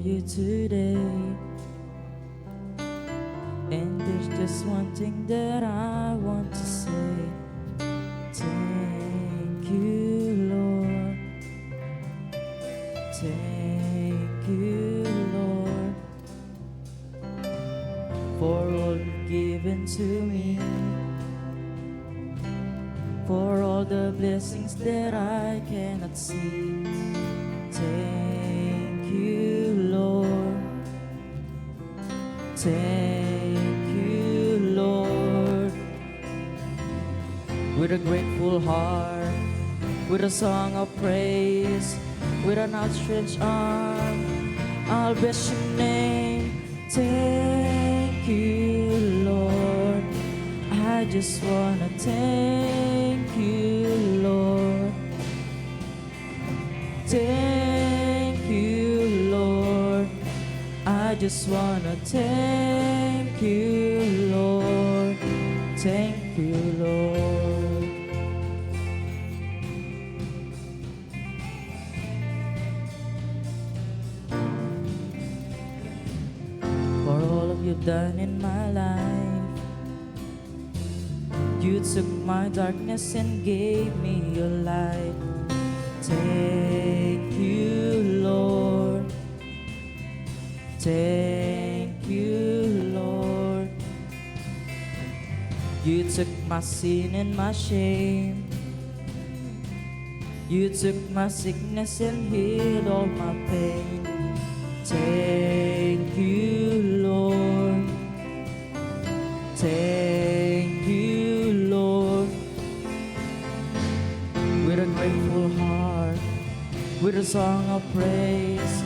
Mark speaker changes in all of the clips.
Speaker 1: you today. And there's just one thing that I want to say. Thank you, Lord. Thank you, Lord, for all you've given to me, for all the blessings that I cannot see. Thank you, Lord. Thank you, Lord. With a grateful heart, with a song of praise, with an outstretched arm, I'll bless your name. Thank you, Lord. I just wanna thank you, Lord. Thank you, Lord. I just wanna thank you, Lord. Thank you, Lord. For all of you've done in my life, you took my darkness and gave me your light. Thank you, Lord. Thank you, Lord. You took my sin and my shame. You took my sickness and healed all my pain. Thank you, Lord. Thank you, Lord. With a grateful heart, with a song of praise,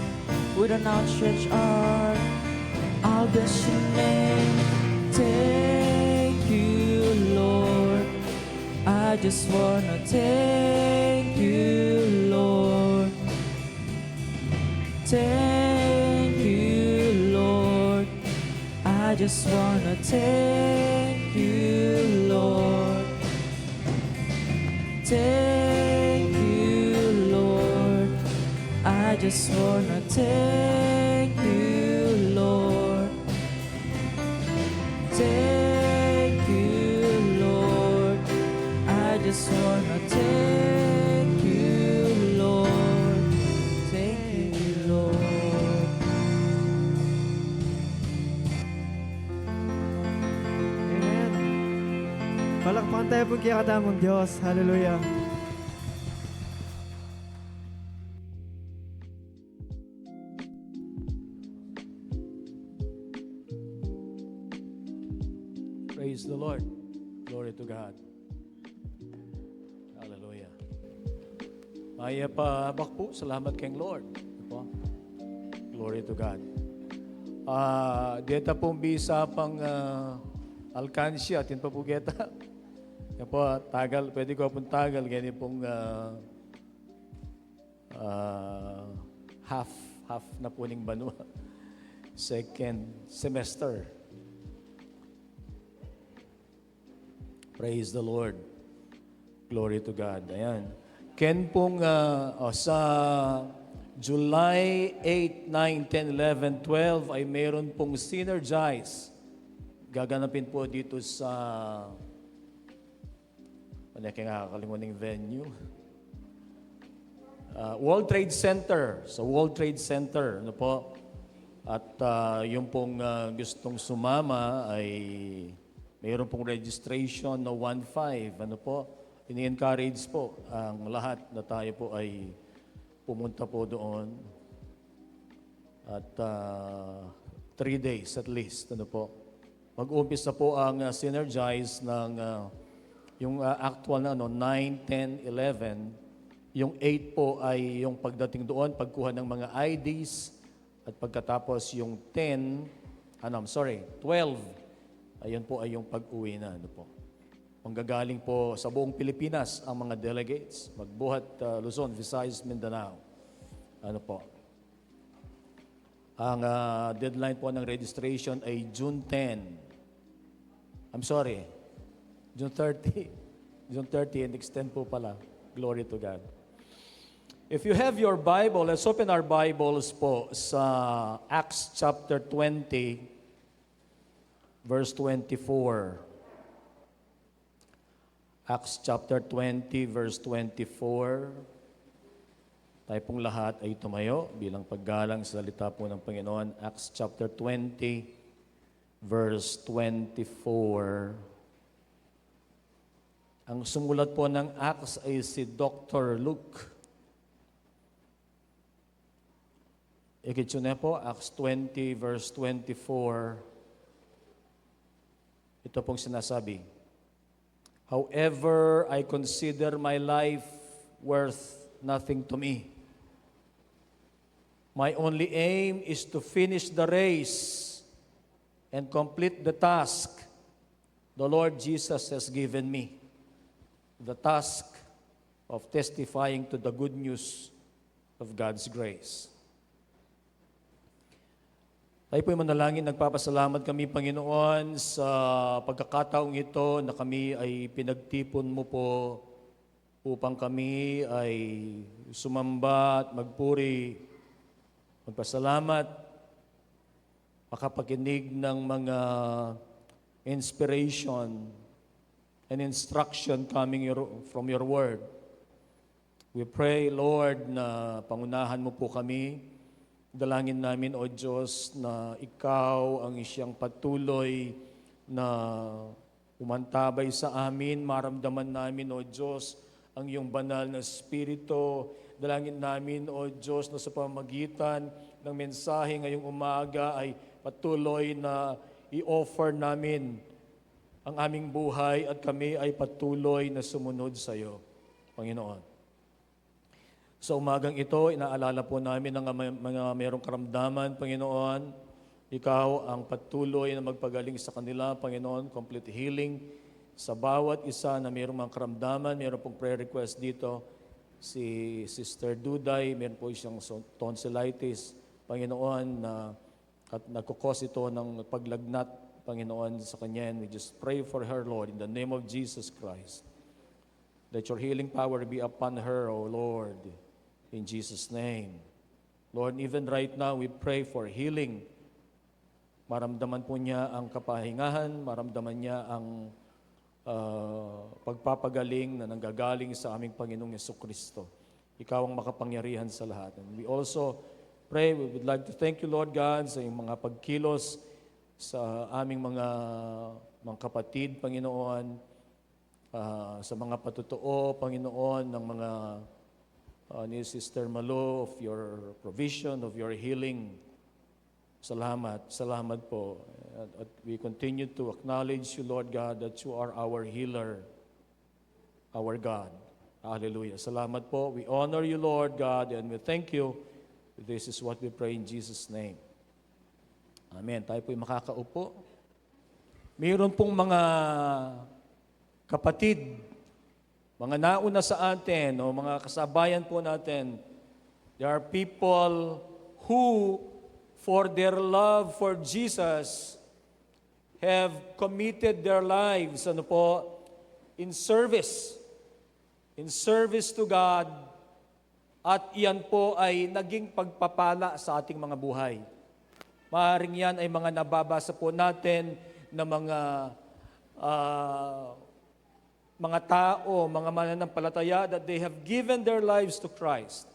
Speaker 1: with an outstretched arm, I'll bless your name. Thank you, Lord. I just wanna thank you, Lord. Thank you, Lord. I just wanna thank you, Lord. Thank you, Lord. I just wanna thank you, Lord. Thank you, Lord. I just wanna thank you, Lord. Thank you, Lord.
Speaker 2: Amen. Palakpakan tayo po kaya katamang Diyos. Hallelujah.
Speaker 3: Praise the Lord. Glory to God. Hallelujah. Maya pa bakpo, salamat kay Lord. Ito. Glory to God. Deta pong bisa pang alkansya, tin pa po geta. Yan po, tagal, pwede ko pong tagal, ganyan pong half na po ning banwa. Second semester. Praise the Lord. Glory to God. Ayan. Ken pong sa July 8, 9, 10, 11, 12 ay mayroon pong Synergize. Gaganapin po dito sa ano kaya nakakalimutan ng venue? World Trade Center. Sa World Trade Center. Ano po? At yung pong gustong sumama ay mayroon pong registration na 1.5. Ano po? Ini-encourage po ang lahat na tayo po ay pumunta po doon. At 3 days at least. Ano po? Mag-umpisa po ang Synergize ng yung actual na 9, 10, 11. Yung 8 po ay yung pagdating doon, pagkuha ng mga IDs. At pagkatapos yung 12, ayun po ay yung pag-uwi na. Ano po. Manggagaling po sa buong Pilipinas ang mga delegates. Magbuhat Luzon, Visayas, Mindanao. Ano po. Ang deadline po ng registration ay June 10. June 30. June 30 and extend po pala. Glory to God. If you have your Bible, let's open our Bibles po sa Acts chapter 20, verse 24. Acts chapter 20, verse 24. Tayo pong lahat ay tumayo bilang paggalang sa salita po ng Panginoon. Acts chapter 20, verse 24. Ang sumulat po ng Acts ay si Dr. Luke. Ikitso na po, Acts 20, verse 24. Ito pong sinasabi, "However, I consider my life worth nothing to me. My only aim is to finish the race and complete the task the Lord Jesus has given me. The task of testifying to the good news of God's grace." Tayo po'y manalangin, nagpapasalamat kami, Panginoon, sa pagkakataong ito na kami ay pinagtipon mo po upang kami ay sumamba at magpuri, magpasalamat, makapakinig ng mga inspiration and instruction coming from your word. We pray, Lord, na pangunahan mo po kami. Dalangin namin, O Diyos, na Ikaw ang isiyang patuloy na umantabay sa amin. Maramdaman namin, O Diyos, ang iyong banal na Espiritu. Dalangin namin, O Diyos, na sa pamamagitan ng mensahe ngayong umaga ay patuloy na i-offer namin ang aming buhay at kami ay patuloy na sumunod sa iyo, Panginoon. Sa umagang ito, inaalala po namin ang mga mayroong karamdaman, Panginoon. Ikaw ang patuloy na magpagaling sa kanila, Panginoon, complete healing sa bawat isa na mayroong mga karamdaman. Mayroon pong prayer request dito. Si Sister Duday, mayroon po siyang tonsillitis, Panginoon, at nagkukos ito ng paglagnat, Panginoon, sa kanya. And we just pray for her, Lord, in the name of Jesus Christ. Let your healing power be upon her, O Lord. In Jesus' name. Lord, even right now, we pray for healing. Maramdaman po niya ang kapahingahan, maramdaman niya ang pagpapagaling na nanggagaling sa aming Panginoong Yesukristo. Ikaw ang makapangyarihan sa lahat. And we also pray, we would like to thank you, Lord God, sa iyong mga pagkilos sa aming mga kapatid, Panginoon, sa mga patutuo, Panginoon, ng mga ni Sister Malo, of your provision, of your healing. Salamat, salamat po. At we continue to acknowledge you, Lord God, that you are our healer, our God. Hallelujah. Salamat po. We honor you, Lord God, and we thank you. This is what we pray in Jesus' name. Amen. Tayo po'y makakaupo. Mayroon pong mga kapatid, mga nauna sa atin, o mga kasabayan po natin, there are people who, for their love for Jesus, have committed their lives, in service to God, at iyan po ay naging pagpapala sa ating mga buhay. Maaaring yan ay mga nababasa po natin na mga tao, mga mananampalataya, that they have given their lives to Christ.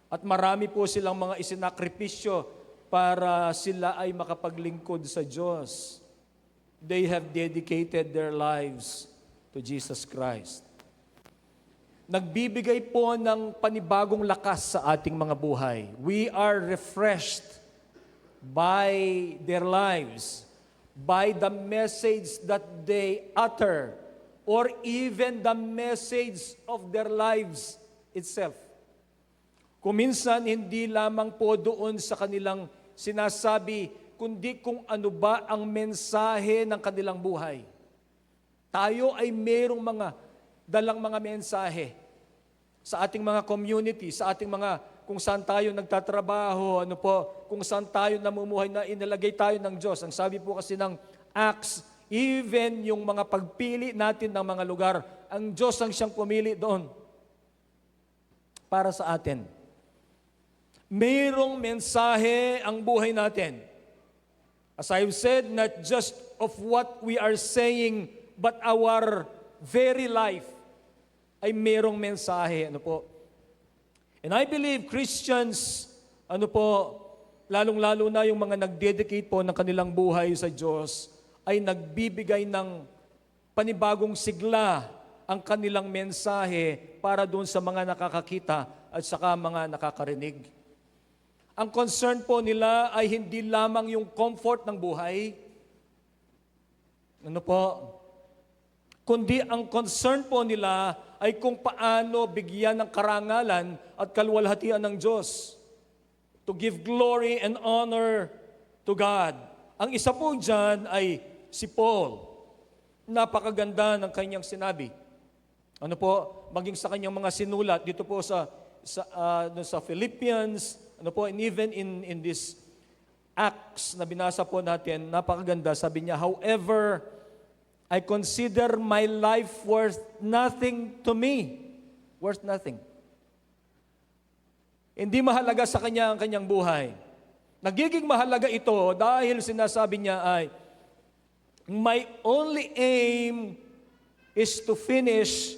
Speaker 3: At marami po silang mga isinakripisyo para sila ay makapaglingkod sa Diyos. They have dedicated their lives to Jesus Christ. Nagbibigay po ng panibagong lakas sa ating mga buhay. We are refreshed by their lives, by the message that they utter, or even the message of their lives itself. Kuminsan, hindi lamang po doon sa kanilang sinasabi, kundi kung ano ba ang mensahe ng kanilang buhay. Tayo ay mayroong dalang mga mensahe sa ating mga community, sa ating mga kung saan tayo nagtatrabaho, kung saan tayo namumuhay na inilagay tayo ng Diyos. Ang sabi po kasi ng Acts, even yung mga pagpili natin ng mga lugar, ang Diyos ang siyang pumili doon. para sa atin. Mayroong mensahe ang buhay natin. As I've said, not just of what we are saying, but our very life ay mayroong mensahe. Ano po? And I believe Christians, lalong-lalo na yung mga nag-dedicate po ng kanilang buhay sa Diyos, ay nagbibigay ng panibagong sigla ang kanilang mensahe para doon sa mga nakakakita at saka mga nakakarinig. Ang concern po nila ay hindi lamang yung comfort ng buhay, kundi ang concern po nila ay kung paano bigyan ng karangalan at kaluwalhatian ng Diyos. To give glory and honor to God. Ang isa po dyan ay si Paul. Napakaganda ng kanyang sinabi. Maging sa kanyang mga sinulat dito po sa Philippians, and even in this Acts na binasa po natin, napakaganda. Sabi niya, however, I consider my life worth nothing to me. Worth nothing. Hindi mahalaga sa kanya ang kanyang buhay. Nagiging mahalaga ito dahil sinasabi niya ay, my only aim is to finish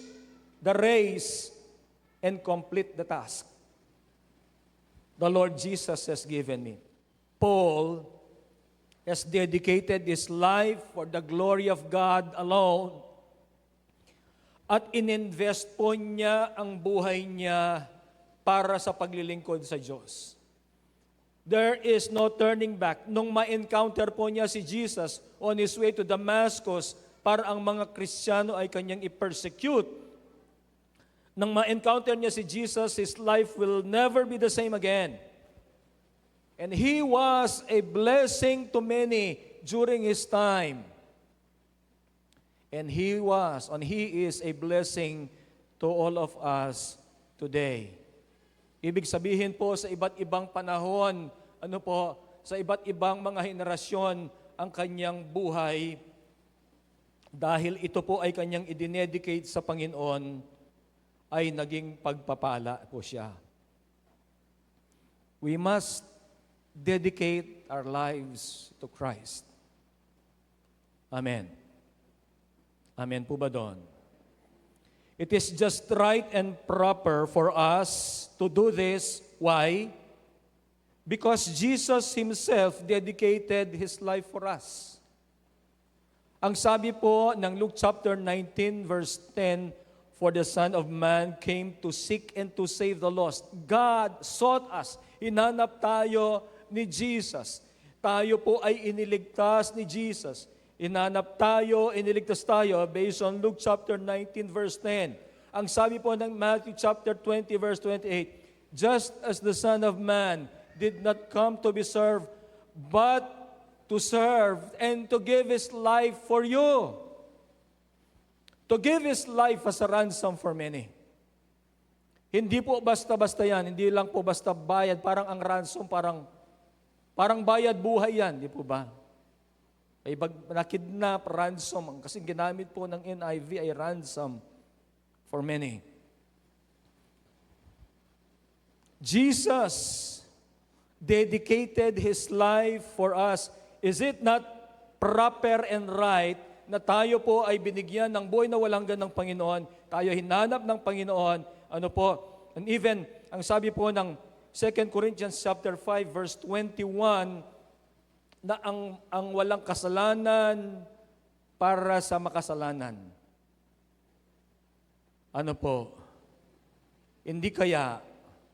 Speaker 3: the race and complete the task the Lord Jesus has given me. Paul has dedicated his life for the glory of God alone at ininvest po niya ang buhay niya para sa paglilingkod sa Diyos. There is no turning back. Nung ma-encounter po niya si Jesus on his way to Damascus, para ang mga Kristiyano ay kanyang i-persecute, nang ma-encounter niya si Jesus, his life will never be the same again. And he was a blessing to many during his time. And he is a blessing to all of us today. Ibig sabihin po sa iba't ibang panahon, sa iba't ibang mga henerasyon ang kanyang buhay, dahil ito po ay kanyang idinedicate sa Panginoon, ay naging pagpapala po siya. We must dedicate our lives to Christ. Amen. Amen po ba doon? It is just right and proper for us to do this. Why? Because Jesus Himself dedicated His life for us. Ang sabi po ng Luke chapter 19 verse 10, for the Son of Man came to seek and to save the lost. God sought us. Hinanap tayo ni Jesus. Tayo po ay iniligtas ni Jesus. Hinanap tayo, iniligtas tayo based on Luke chapter 19 verse 10. Ang sabi po ng Matthew chapter 20 verse 28, just as the Son of Man did not come to be served, but to serve and to give His life for you. To give His life as a ransom for many. Hindi po basta-basta yan. Hindi lang po basta bayad. Parang ang ransom, parang bayad buhay yan. Di po ba? Ay nakidnap, ransom. Kasi ginamit po ng NIV ay ransom for many. Jesus dedicated His life for us. Is it not proper and right na tayo po ay binigyan ng buhay na walang hanggan ng Panginoon, tayo hinanap ng Panginoon, and even, ang sabi po ng 2 Corinthians chapter 5 verse 21, na ang walang kasalanan para sa makasalanan. Hindi kaya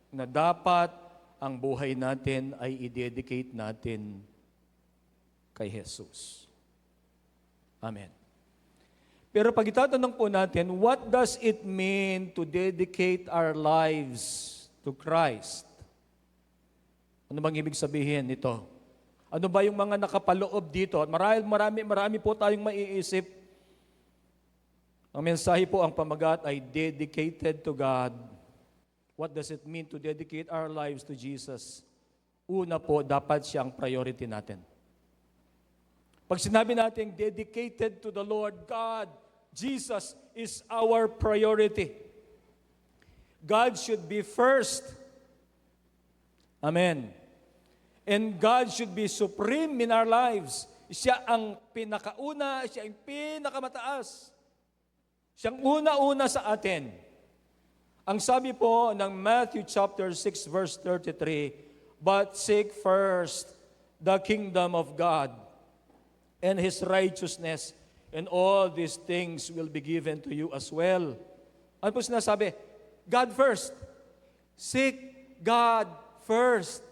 Speaker 3: na dapat ang buhay natin ay i-dedicate natin kay Jesus. Amen. Pero pag itatanong po natin, what does it mean to dedicate our lives to Christ? Ano bang ibig sabihin nito? Ano ba yung mga nakapaloob dito? At marami po tayong maiisip. Ang mensahe po, ang pamagat ay dedicated to God. What does it mean to dedicate our lives to Jesus? Una po, dapat siyang priority natin. Pag sinabi natin dedicated to the Lord God, Jesus is our priority. God should be first. Amen. And God should be supreme in our lives. Siya ang pinakauna, siya ang pinakamataas. Siyang una-una sa atin. Ang sabi po ng Matthew chapter 6 verse 33, "But seek first the kingdom of God and His righteousness, and all these things will be given to you as well." Ano po sinasabi? God first. Seek God first.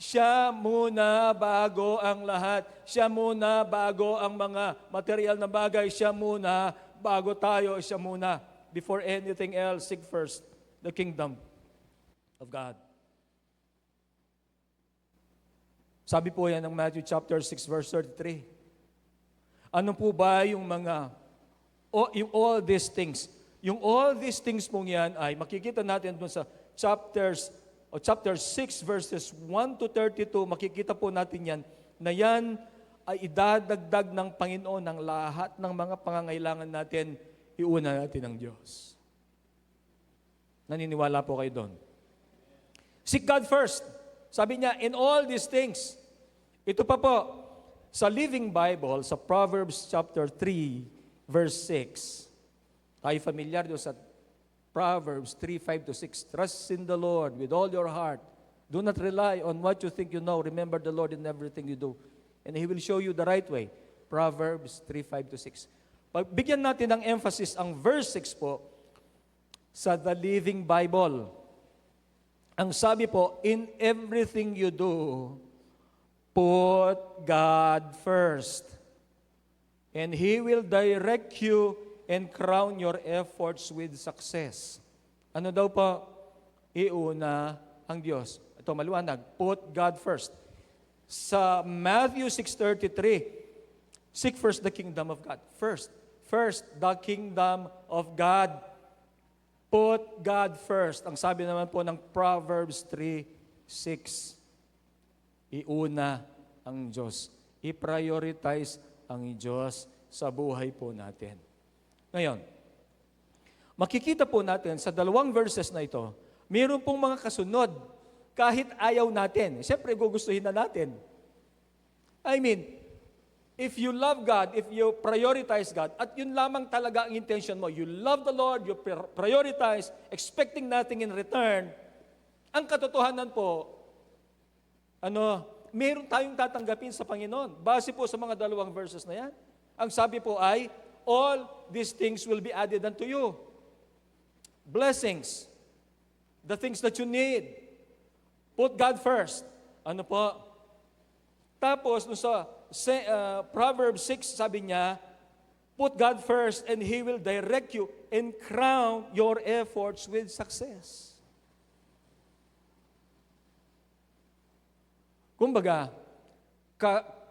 Speaker 3: Siya muna bago ang lahat. Siya muna bago ang mga material na bagay. Siya muna bago tayo. Siya muna. Before anything else, seek first the kingdom of God. Sabi po yan ng Matthew chapter 6 verse 33. Ano po ba yung mga, yung all these things? Yung all these things pong yan ay makikita natin dun sa chapter 6 verses 1 to 32, makikita po natin yan, na yan ay idadagdag ng Panginoon ng lahat ng mga pangangailangan natin, iuna natin ang Diyos. Naniniwala po kayo doon? Seek God first. Sabi niya, in all these things. Ito pa po, sa Living Bible, sa Proverbs chapter 3, verse 6. Tayo familiar doon sa Proverbs 3:5 to 6. Trust in the Lord with all your heart. Do not rely on what you think you know. Remember the Lord in everything you do, and He will show you the right way. Proverbs 3:5 to 6. Bigyan natin ng emphasis ang verse 6 po sa The Living Bible. Ang sabi po, in everything you do, put God first, and He will direct you and crown your efforts with success. Ano daw po? Iuna ang Diyos. Ito maliwanag, put God first. Sa Matthew 6:33, seek first the kingdom of God. First the kingdom of God. Put God first. Ang sabi naman po ng Proverbs 3:6, iuna ang Diyos. I-prioritize ang Diyos sa buhay po natin. Ngayon, makikita po natin sa dalawang verses na ito, mayroon pong mga kasunod kahit ayaw natin. Siyempre, gugustuhin na natin. I mean, if you love God, if you prioritize God, at yun lamang talaga ang intention mo, you love the Lord, you prioritize, expecting nothing in return, ang katotohanan po, meron tayong tatanggapin sa Panginoon. Base po sa mga dalawang verses na yan. Ang sabi po ay, all these things will be added unto you. Blessings, the things that you need. Put God first. Ano po? Tapos, sa Proverbs 6, sabi niya, put God first and He will direct you and crown your efforts with success. Kumbaga,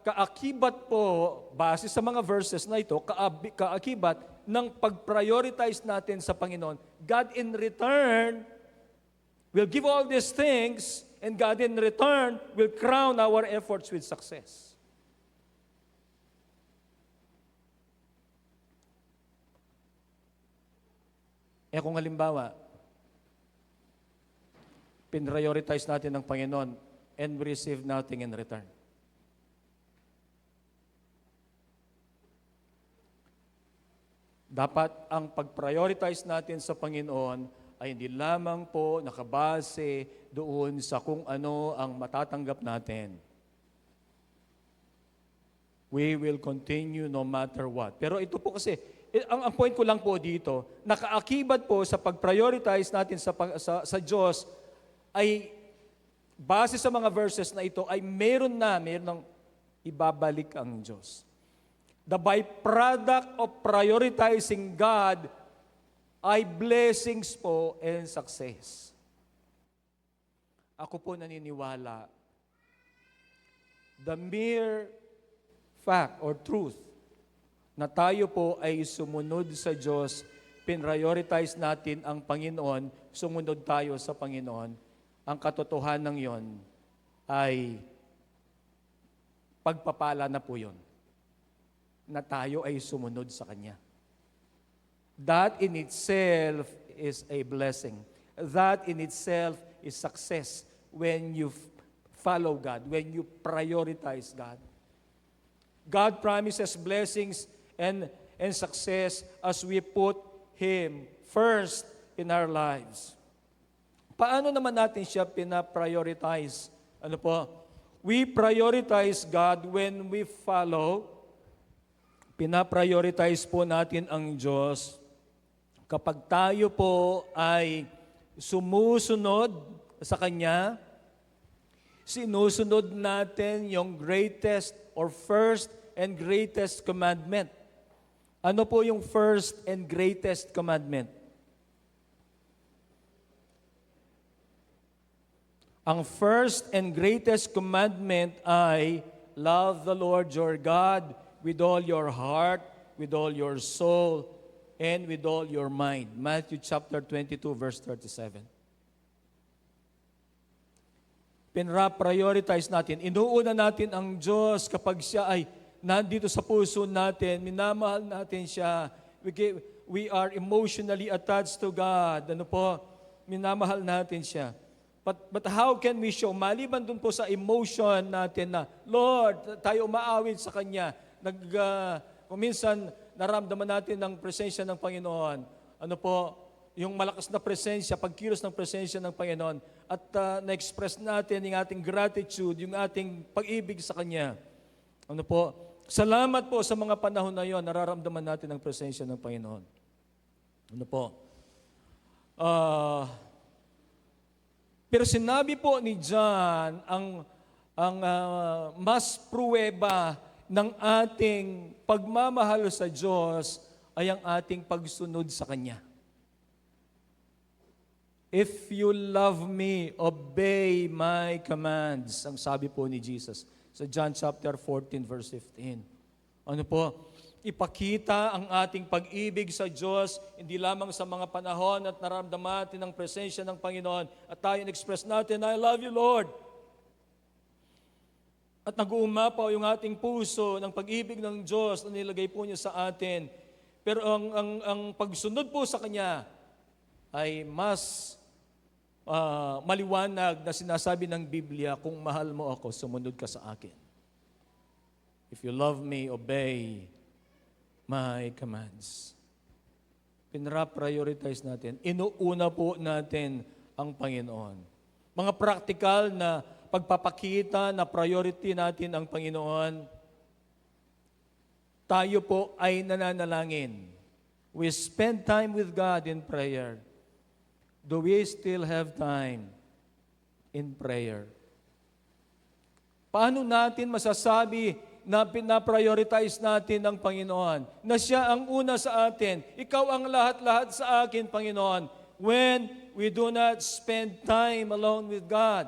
Speaker 3: kaakibat po, base sa mga verses na ito, kaakibat ng pag-prioritize natin sa Panginoon, God in return will give all these things, and God in return will crown our efforts with success. Kung halimbawa, pinrioritize natin ng Panginoon and we receive nothing in return. Dapat ang pag-prioritize natin sa Panginoon ay hindi lamang po nakabase doon sa kung ano ang matatanggap natin. We will continue no matter what. Pero ito po kasi, ang point ko lang po dito, nakaakibat po sa pag-prioritize natin sa Diyos ay base sa mga verses na ito ay meron ng ibabalik ang Diyos. The byproduct of prioritizing God ay blessings po and success. Ako po naniniwala, the mere fact or truth na tayo po ay sumunod sa Diyos, pinrioritize natin ang Panginoon, sumunod tayo sa Panginoon, ang katotohanan ng yon ay pagpapala na po yon, na tayo ay sumunod sa Kanya. That in itself is a blessing. That in itself is success when you follow God, when you prioritize God. God promises blessings and success as we put Him first in our lives. Paano naman natin siya pina-prioritize? Ano po? We prioritize God when we follow. Pina-prioritize po natin ang Diyos kapag tayo po ay sumusunod sa Kanya, sinusunod natin yung greatest or first and greatest commandment. Ano po yung first and greatest commandment? Ang first and greatest commandment ay love the Lord your God with all your heart, with all your soul, and with all your mind. Matthew chapter 22, verse 37. Pinra-prioritize natin. Inuuna natin ang Diyos kapag siya ay nandito sa puso natin, minamahal natin siya. We are emotionally attached to God. Ano po? Minamahal natin siya. But how can we show? Maliban dun po sa emotion natin na, Lord, tayo umaawit sa Kanya. Kung minsan, naramdaman natin ang presensya ng Panginoon. Ano po? Yung malakas na presensya, pagkilos ng presensya ng Panginoon. At na-express natin yung ating gratitude, yung ating pag-ibig sa Kanya. Ano po? Salamat po sa mga panahon na yon, nararamdaman natin ang presensya ng Panginoon. Ano po? Pero sinabi po ni John, ang mas pruweba ng ating pagmamahal sa Diyos ay ang ating pagsunod sa Kanya. If you love me, obey my commands. Ang sabi po ni Jesus sa John chapter 14, verse 15. Ano po? Ipakita ang ating pag-ibig sa Diyos, hindi lamang sa mga panahon at naramdaman natin ang presensya ng Panginoon at tayo express natin, I love you, Lord. At nag-uumapaw yung ating puso ng pag-ibig ng Diyos na nilagay po niya sa atin. Pero ang pagsunod po sa Kanya ay mas maliwanag na sinasabi ng Biblia, kung mahal mo ako, sumunod ka sa akin. If you love me, obey my commands. Pinra-prioritize natin. Inuuna po natin ang Panginoon. Mga praktikal na pagpapakita na priority natin ang Panginoon, tayo po ay nananalangin. We spend time with God in prayer. Do we still have time in prayer? Paano natin masasabi na pina-prioritize natin ang Panginoon? Na siya ang una sa atin. Ikaw ang lahat-lahat sa akin, Panginoon. When we do not spend time alone with God.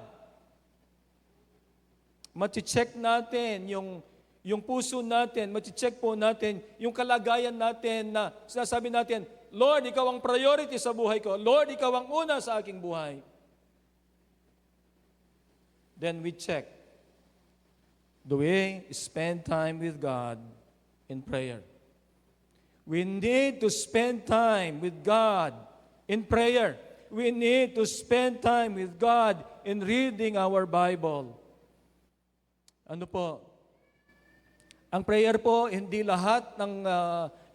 Speaker 3: Mati-check natin yung puso natin, mati-check po natin yung kalagayan natin na sinasabi natin, Lord, Ikaw ang priority sa buhay ko. Lord, Ikaw ang una sa aking buhay. Then we check. Do we spend time with God in prayer? We need to spend time with God in prayer. We need to spend time with God in reading our Bible. Ano po? Ang prayer po, hindi lahat ng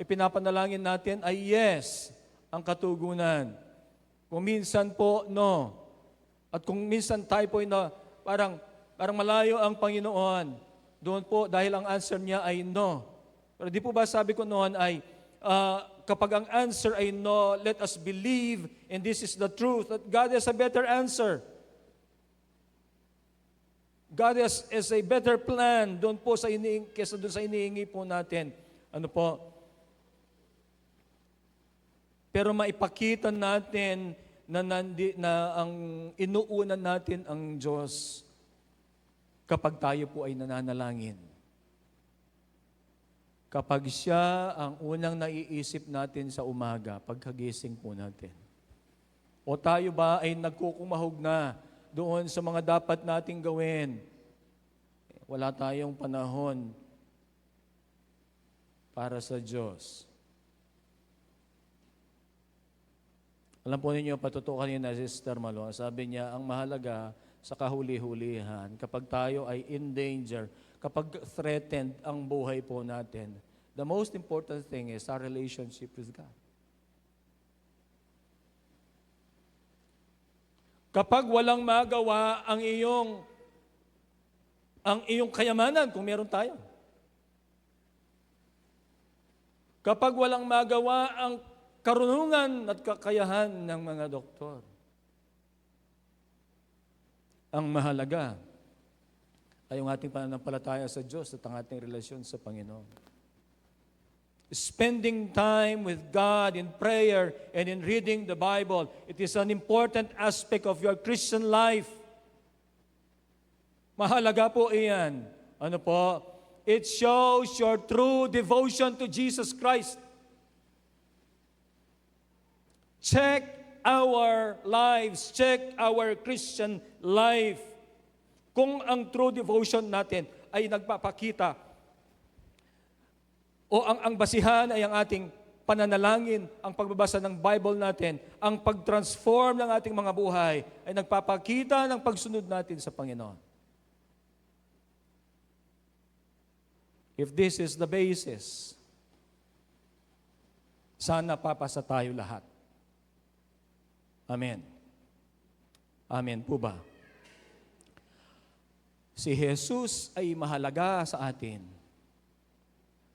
Speaker 3: ipinapanalangin natin ay yes, ang katugunan. Kung minsan po, no. At kung minsan tayo po na parang malayo ang Panginoon, doon po dahil ang answer niya ay no. Pero di po ba sabi ko noon ay, kapag ang answer ay no, let us believe, and this is the truth, that God has a better answer. God has a better plan doon po sa kesa doon sa inihingi po natin. Ano po? Pero maipakita natin na ang inuunan natin ang Diyos kapag tayo po ay nananalangin. Kapag siya ang unang naiisip natin sa umaga, pagkagising po natin. O tayo ba ay nagkukumahog na doon sa mga dapat nating gawin. Wala tayong panahon para sa Diyos. Alam po ninyo, patuto kanina si Sister Malo, sabi niya, ang mahalaga sa kahuli-hulihan, kapag tayo ay in danger, kapag threatened ang buhay po natin, the most important thing is our relationship with God. Kapag walang magawa ang iyong kayamanan, kung meron tayo. Kapag walang magawa ang karunungan at kakayahan ng mga doktor. Ang mahalaga ay yung ating pananampalataya sa Diyos at ang ating relasyon sa Panginoon. Spending time with God in prayer and in reading the Bible, it is an important aspect of your Christian life. Mahalaga po iyan. Ano po? It shows your true devotion to Jesus Christ. Check our lives, check our Christian life. Kung ang true devotion natin ay nagpapakita o ang basihan ay ang ating pananalangin, ang pagbabasa ng Bible natin, ang pag-transform ng ating mga buhay ay nagpapakita ng pagsunod natin sa Panginoon. If this is the basis, sana papasa tayo lahat. Amen. Amen po ba? Si Jesus ay mahalaga sa atin.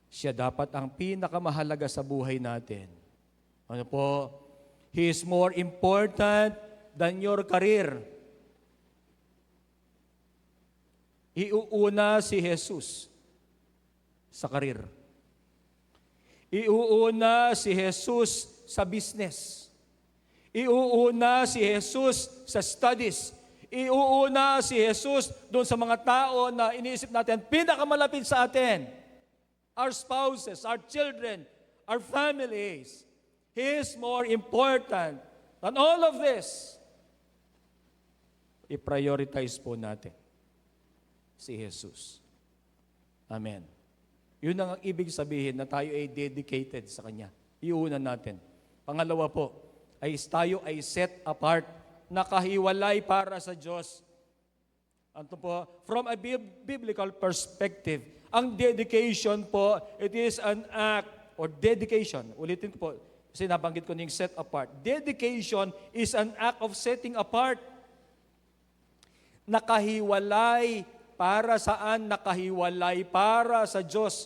Speaker 3: Siya dapat ang pinakamahalaga sa buhay natin. Ano po? He is more important than your career. Iuuna si Jesus sa karir. Iuuna si Jesus sa business. Iuuna si Jesus sa studies. Iuuna si Jesus doon sa mga tao na iniisip natin, pinakamalapit sa atin. Our spouses, our children, our families. He is more important than all of this. I-prioritize po natin si Jesus. Amen. Yun ang ibig sabihin na tayo ay dedicated sa Kanya. Iuuna natin. Pangalawa po, ay tayo ay set apart, nakahiwalay para sa Diyos. Ano po? From a biblical perspective, ang dedication po, it is an act, or dedication, ulitin ko po, kasi nabanggit ko yung set apart. Dedication is an act of setting apart. Nakahiwalay para saan? Nakahiwalay para sa Diyos.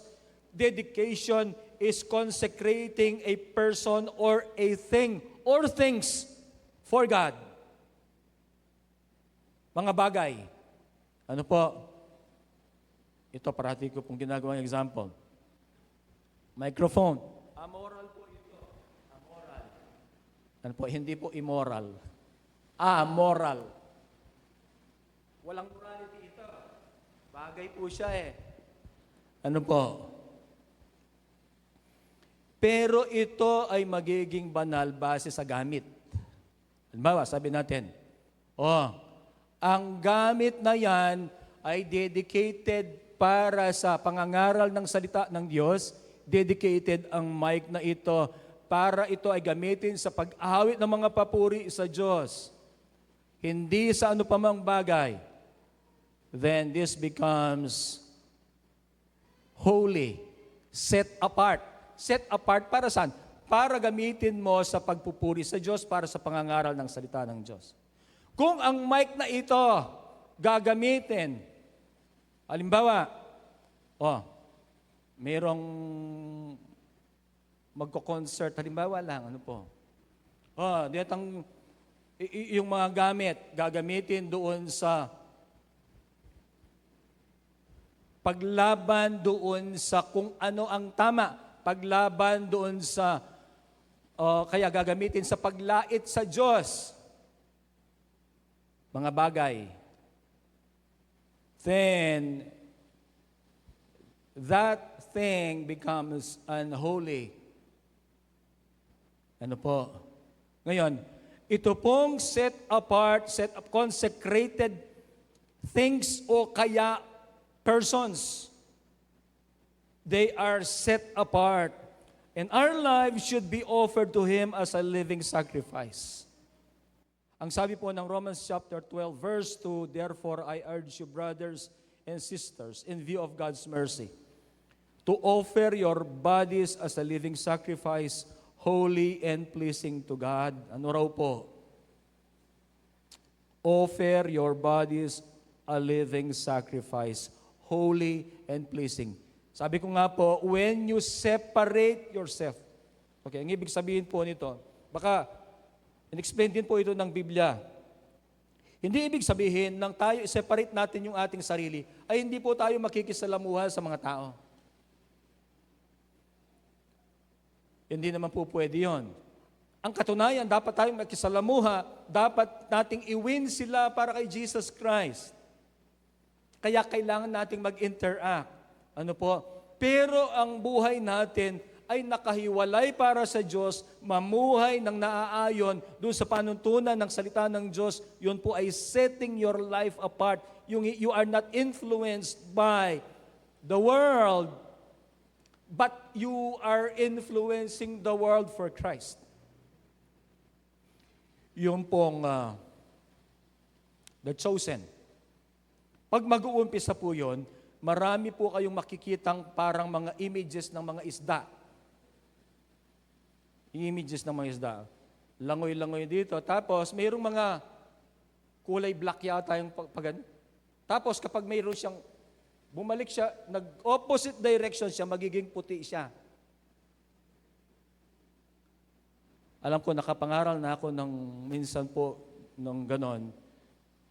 Speaker 3: Dedication is consecrating a person or a thing or things for God. Mga bagay. Ano po? Ito, parati ko pong ginagawang example. Microphone. Amoral po ito. Amoral. Ano po? Hindi po immoral. Amoral. Walang morality ito. Bagay po siya eh. Ano po? Pero ito ay magiging banal base sa gamit. Halimbawa, sabi natin, ang gamit na yan ay dedicated para sa pangangaral ng salita ng Diyos, dedicated ang mic na ito para ito ay gamitin sa pag-awit ng mga papuri sa Diyos. Hindi sa ano pa mang bagay. Then this becomes holy, set apart. Set apart para saan? Para gamitin mo sa pagpupuri sa Diyos, para sa pangangaral ng salita ng Diyos. Kung ang mic na ito gagamitin, halimbawa, mayroong magko-concert, halimbawa lang, ano po? Yung mga gamit, gagamitin doon sa paglaban doon sa kung ano ang tama, paglaban doon sa, kaya gagamitin sa paglait sa Diyos. Mga bagay. Then, that thing becomes unholy. Ano po? Ngayon, ito pong set apart, consecrated things o kaya persons. They are set apart. And our lives should be offered to Him as a living sacrifice. Ang sabi po ng Romans chapter 12, verse 2, therefore I urge you, brothers and sisters, in view of God's mercy, to offer your bodies as a living sacrifice, holy and pleasing to God. Ano raw po? Offer your bodies a living sacrifice, holy and pleasing. Sabi ko nga po, when you separate yourself, okay, ang ibig sabihin po nito, baka, in-explain din po ito ng Biblia. Hindi ibig sabihin, nang tayo i-separate natin yung ating sarili, ay hindi po tayo makikisalamuha sa mga tao. Hindi naman po pwede yun. Ang katunayan, dapat tayong makisalamuha, dapat nating i-win sila para kay Jesus Christ. Kaya kailangan nating mag-interact. Ano po? Pero ang buhay natin ay nakahiwalay para sa Diyos, mamuhay ng naaayon doon sa panuntunan ng salita ng Diyos. Yun po ay setting your life apart. You are not influenced by the world, but you are influencing the world for Christ. Yun pong the chosen. Pag mag-uumpisa po yun, marami po kayong makikitang parang mga images ng mga isda. Images ng mga isda. Langoy-langoy dito. Tapos, mayroong mga kulay black yata yung pag. Tapos, kapag mayroon siyang, bumalik siya, nag-opposite direction siya, magiging puti siya. Alam ko, nakapangaral na ako ng minsan po ng ganon,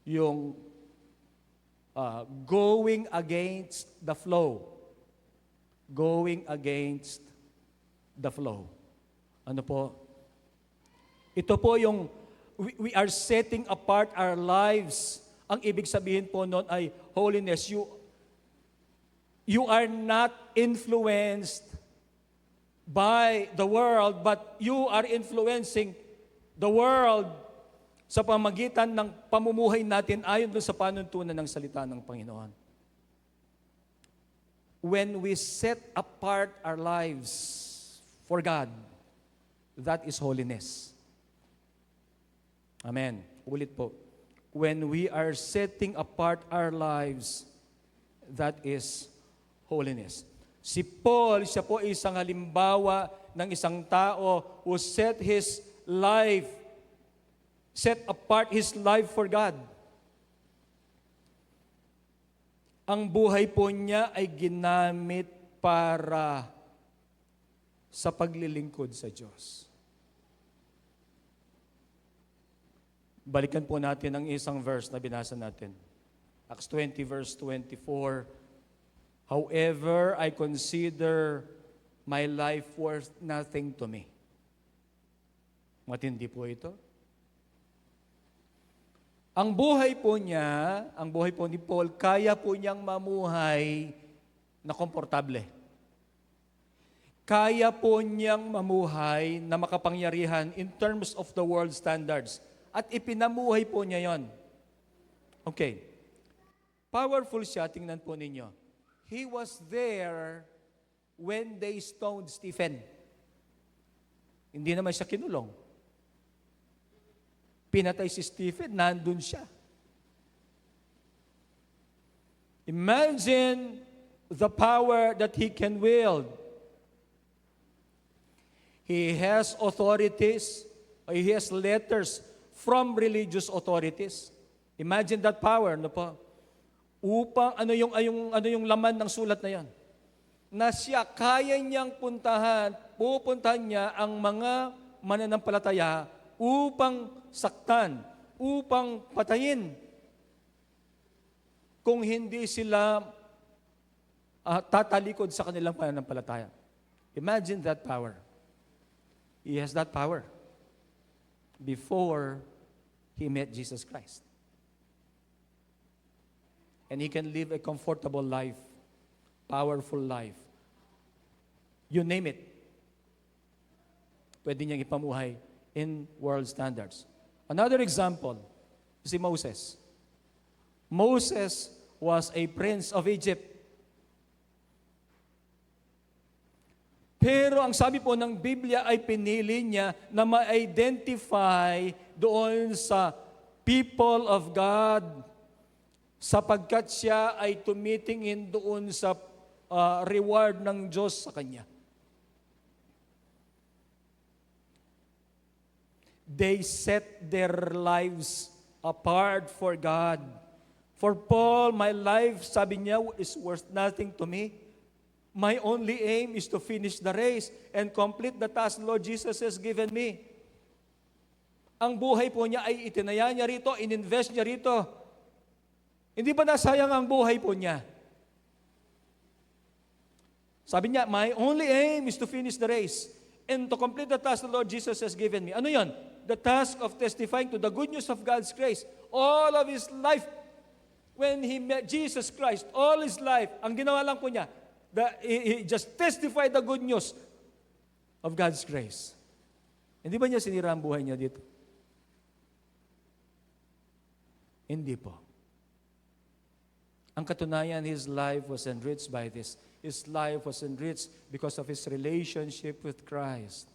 Speaker 3: yung going against the flow. Going against the flow. Ano po? Ito po yung, we are setting apart our lives. Ang ibig sabihin po noon ay holiness. You are not influenced by the world, but you are influencing the world sa pamagitan ng pamumuhay natin ayon doon sa panuntunan ng salita ng Panginoon. When we set apart our lives for God, that is holiness. Amen. Ulit po. When we are setting apart our lives, that is holiness. Si Paul, siya po isang halimbawa ng isang tao who set apart his life for God. Ang buhay po niya ay ginamit para sa paglilingkod sa Diyos. Balikan po natin ang isang verse na binasa natin. Acts 20 verse 24. However, I consider my life worth nothing to me. Matindi po ito. Ang buhay po ni Paul, kaya po niyang mamuhay na komportable. Kaya po niyang mamuhay na makapangyarihan in terms of the world standards. At ipinamuhay po niya yon. Okay. Powerful siya, tingnan po ninyo. He was there when they stoned Stephen. Hindi naman siya kinulong. Pinatay si Stephen, nandun siya. Imagine the power that he can wield. He has authorities, he has letters from religious authorities. Imagine that power, no po? Upang ano yung laman ng sulat na 'yan? Na siya kaya niyang pupuntahan niya ang mga mananampalataya upang saktan, upang patayin. Kung hindi sila tatalikod sa kanilang pananampalataya. Imagine that power. He has that power before he met Jesus Christ. And he can live a comfortable life, powerful life. You name it. Pwede niyang ipamuhay in world standards. Another example, si Moses. Moses was a prince of Egypt. Pero ang sabi po ng Biblia ay pinili niya na ma-identify doon sa people of God sapagkat siya ay tumitingin doon sa reward ng Diyos sa kanya. They set their lives apart for God. For Paul, my life, sabi niya, is worth nothing to me. My only aim is to finish the race and complete the task Lord Jesus has given me. Ang buhay po niya ay itinaya niya rito, ininvest niya rito. Hindi ba nasayang ang buhay po niya? Sabi niya, my only aim is to finish the race and to complete the task the Lord Jesus has given me. Ano yon? The task of testifying to the good news of God's grace. All of his life, when he met Jesus Christ, all his life, ang ginawa lang po niya, he just testified the good news of God's grace. Hindi ba niya sinira ang buhay niya dito? Hindi po. Ang katunayan, his life was enriched by this. His life was enriched because of his relationship with Christ.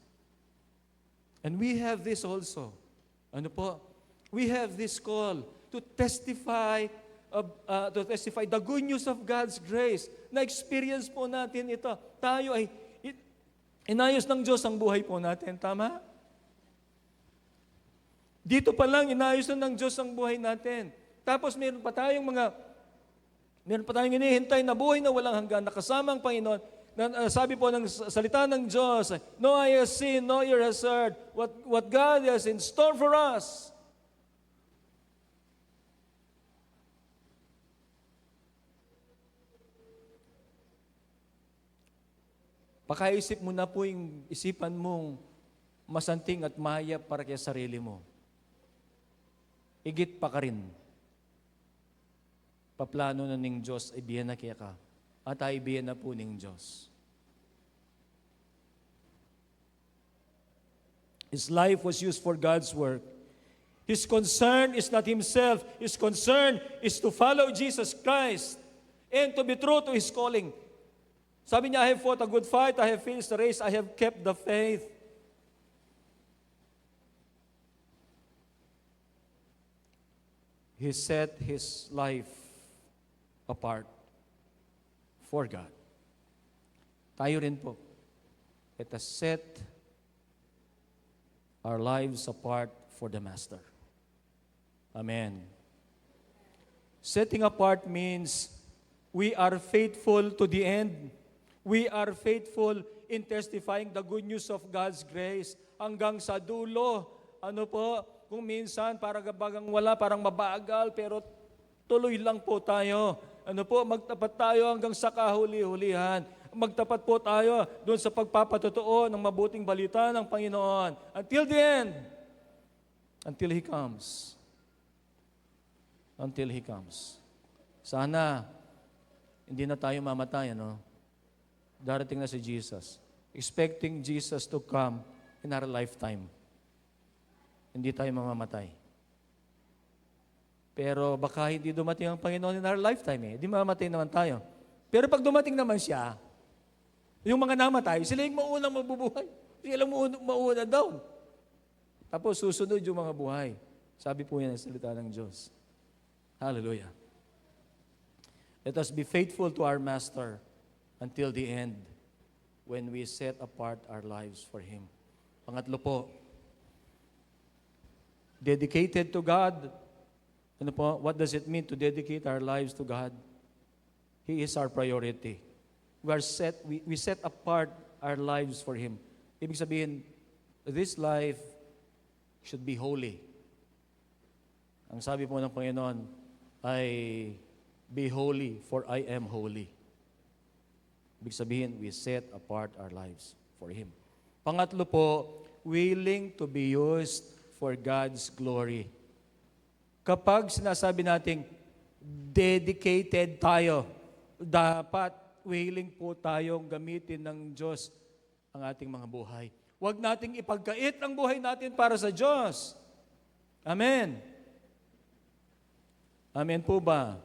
Speaker 3: And we have this also. Ano po? We have this call to testify the good news of God's grace. Na-experience po natin ito. Tayo ay inayos ng Diyos ang buhay po natin. Tama? Dito pa lang, inayos na ng Diyos ang buhay natin. Tapos meron pa tayong hinihintay na buhay na walang hanggan, nakasama ang Panginoon. Sabi po ng salita ng Diyos, no eye has seen, no ear has heard, what God has in store for us. Pakaisip mo na po yung isipan mong masanting at mahayap para kay sarili mo. Igit pa ka rin. Paplano na ning Diyos, ibiyan na kaya ka. At ay ibiyan na po ning Diyos. His life was used for God's work. His concern is not himself. His concern is to follow Jesus Christ and to be true to his calling. Sabi niya, I have fought a good fight, I have finished the race, I have kept the faith. He set his life apart for God. Tayo rin po. Let us set our lives apart for the Master. Amen. Setting apart means we are faithful to the end. We are faithful in testifying the good news of God's grace hanggang sa dulo. Ano po, kung minsan parang bagang wala, parang mabagal, pero tuloy lang po tayo. Ano po, magtapat tayo hanggang sa kahuli-hulihan. Magtapat po tayo doon sa pagpapatotoo ng mabuting balita ng Panginoon. Until the end. Until He comes. Until He comes. Sana, hindi na tayo mamatay, ano? Darating na si Jesus. Expecting Jesus to come in our lifetime. Hindi tayo mamamatay. Pero baka hindi dumating ang Panginoon in our lifetime eh. Hindi mamamatay naman tayo. Pero pag dumating naman siya, yung mga namatay, sila yung maunang mabubuhay. Sila mauna daw. Tapos susunod yung mga buhay. Sabi po yan ang salita ng Diyos. Hallelujah. Let us be faithful to our Master until the end when we set apart our lives for Him. Pangatlo po, dedicated to God. Ano po? What does it mean to dedicate our lives to God? He is our priority. We set apart our lives for Him. Ibig sabihin, this life should be holy. Ang sabi po ng Panginoon ay, be holy for I am holy. Ibig sabihin, we set apart our lives for Him. Pangatlo po, willing to be used for God's glory. Kapag sinasabi nating dedicated tayo, dapat willing po tayong gamitin ng Diyos ang ating mga buhay. Huwag nating ipagkait ang buhay natin para sa Diyos. Amen. Amen po ba?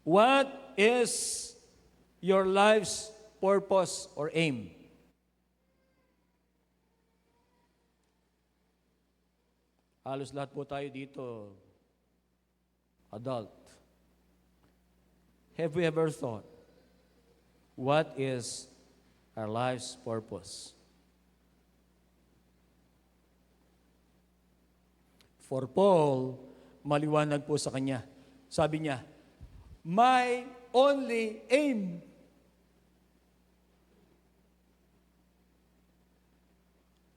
Speaker 3: What is your life's purpose, or aim? Halos lahat po tayo dito, adult. Have we ever thought, what is our life's purpose? For Paul, maliwanag po sa kanya. Sabi niya, my only aim.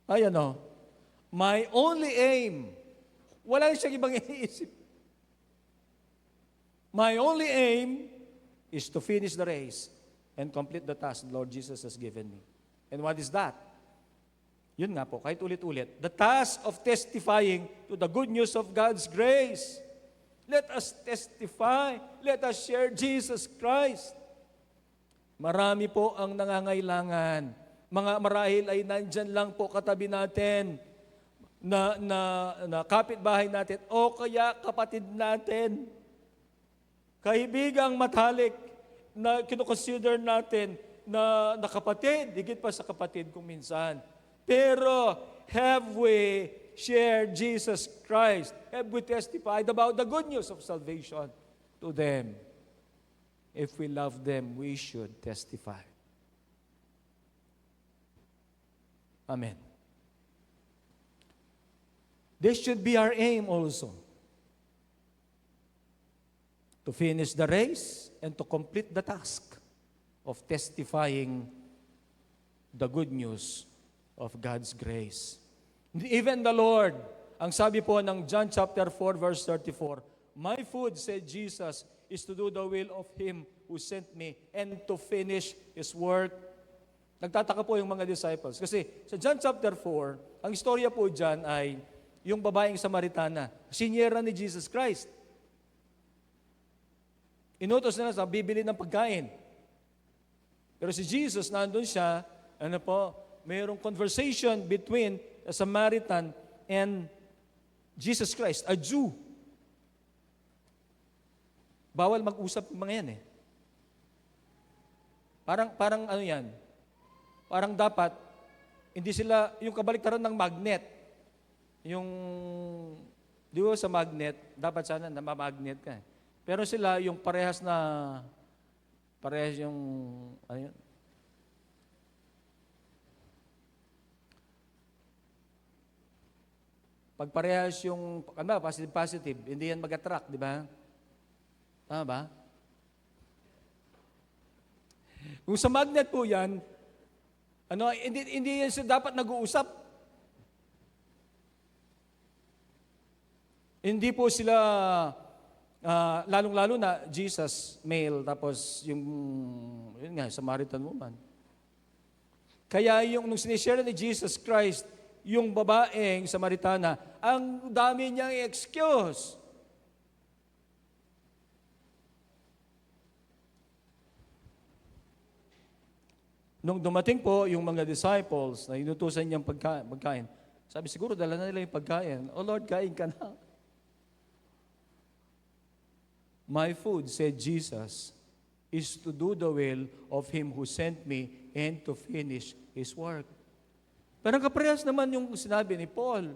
Speaker 3: Ay ano, my only aim. Wala siyang ibang iniisip. My only aim is to finish the race and complete the task the Lord Jesus has given me. And what is that? Yun nga po, kahit ulit-ulit. The task of testifying to the good news of God's grace. Let us testify. Let us share Jesus Christ. Marami po ang nangangailangan. Mga marahil ay nandyan lang po katabi natin, na kapitbahay natin, o kaya kapatid natin. Kaibigang matalik na kinoconsider natin na kapatid, higit pa sa kapatid kung minsan. Pero have we shared Jesus Christ? Have we testified about the good news of salvation to them? If we love them, we should testify. Amen. This should be our aim also. To finish the race and to complete the task of testifying the good news of God's grace. Even the Lord, ang sabi po ng John chapter 4 verse 34, my food, said Jesus, is to do the will of Him who sent me and to finish His work. Nagtataka po yung mga disciples. Kasi sa John chapter 4, ang istorya po dyan ay yung babaeng Samaritana, sinyera ni Jesus Christ. Inutos na sa bibili ng pagkain. Pero si Jesus, nandun siya, mayroong conversation between a Samaritan and Jesus Christ, a Jew. Bawal mag-usap ng mga yan eh. Parang ano yan, parang dapat, hindi sila, yung kabaliktaran ng magnet, yung, di ba sa magnet, dapat sana namamagnet ka. Pero sila, yung parehas yung, ano yun? Pag parehas yung, positive, hindi yan mag-attract, di ba? Tama ba? Kung sa magnet po yan, hindi yan sila dapat nag-uusap. Hindi po sila, lalong-lalo na Jesus, male, tapos yun nga, Samaritan woman. Kaya nung sinishare ni Jesus Christ, yung babaeng Samaritana, ang dami niyang excuse. Nung dumating po yung mga disciples na inutusan niyang pagkain, sabi siguro dala na nila yung pagkain. Oh Lord, kain ka na. My food, said Jesus, is to do the will of Him who sent me and to finish His work. Parang kaparehas naman yung sinabi ni Paul.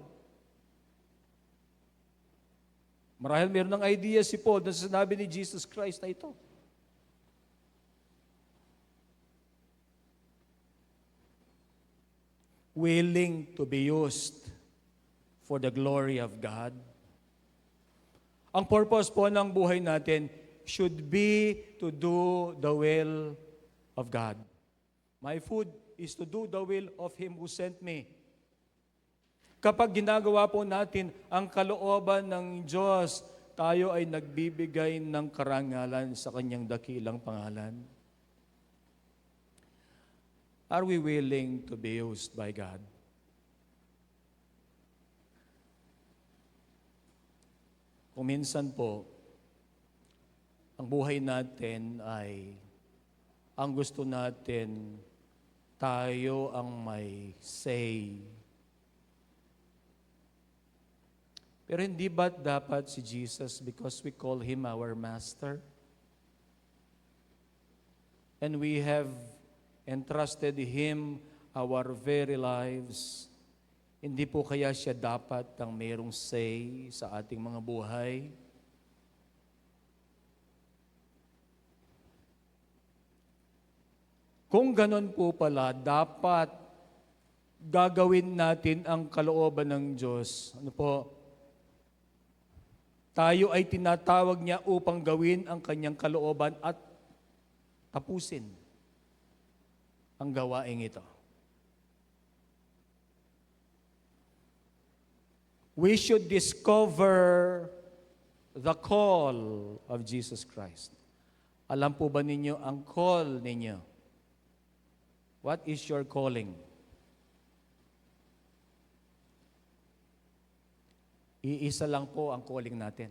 Speaker 3: Marahil meron ng idea si Paul na sinabi ni Jesus Christ na ito. Willing to be used for the glory of God. Ang purpose po ng buhay natin should be to do the will of God. My food is to do the will of Him who sent me. Kapag ginagawa po natin ang kalooban ng Diyos, tayo ay nagbibigay ng karangalan sa Kanyang dakilang pangalan. Are we willing to be used by God? Kung minsan po, ang buhay natin ay, ang gusto natin, tayo ang may say. Pero hindi ba dapat si Jesus, because we call Him our Master? And we have entrusted Him our very lives, hindi po kaya siya dapat ang mayroong say sa ating mga buhay? Kung ganon po pala, dapat gagawin natin ang kalooban ng Diyos. Ano po? Tayo ay tinatawag niya upang gawin ang kanyang kalooban at tapusin ang gawaing ito. We should discover the call of Jesus Christ. Alam po ba ninyo ang call ninyo? What is your calling? Iisa lang po ang calling natin.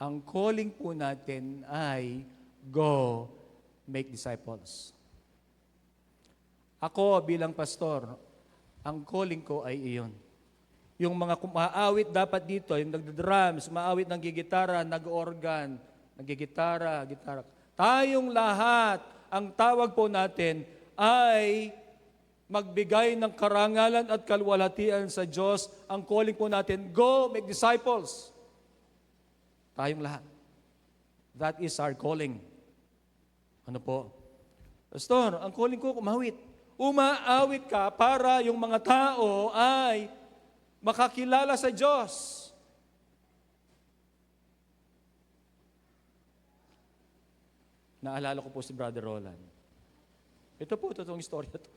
Speaker 3: Ang calling po natin ay go make disciples. Ako bilang pastor, ang calling ko ay iyon. Yung mga kumaawit dapat dito, yung nagda-drums, umaawit ng gigitara, nag-organ, nagigitara, gitara. Tayong lahat, ang tawag po natin ay magbigay ng karangalan at kalwalhatian sa Diyos. Ang calling po natin, go make disciples. Tayong lahat. That is our calling. Ano po? Pastor, ang calling ko kumawit. Umaawit ka para yung mga tao ay makakilala sa Diyos. Naalala ko po si Brother Roland. Ito po, totoong istorya to.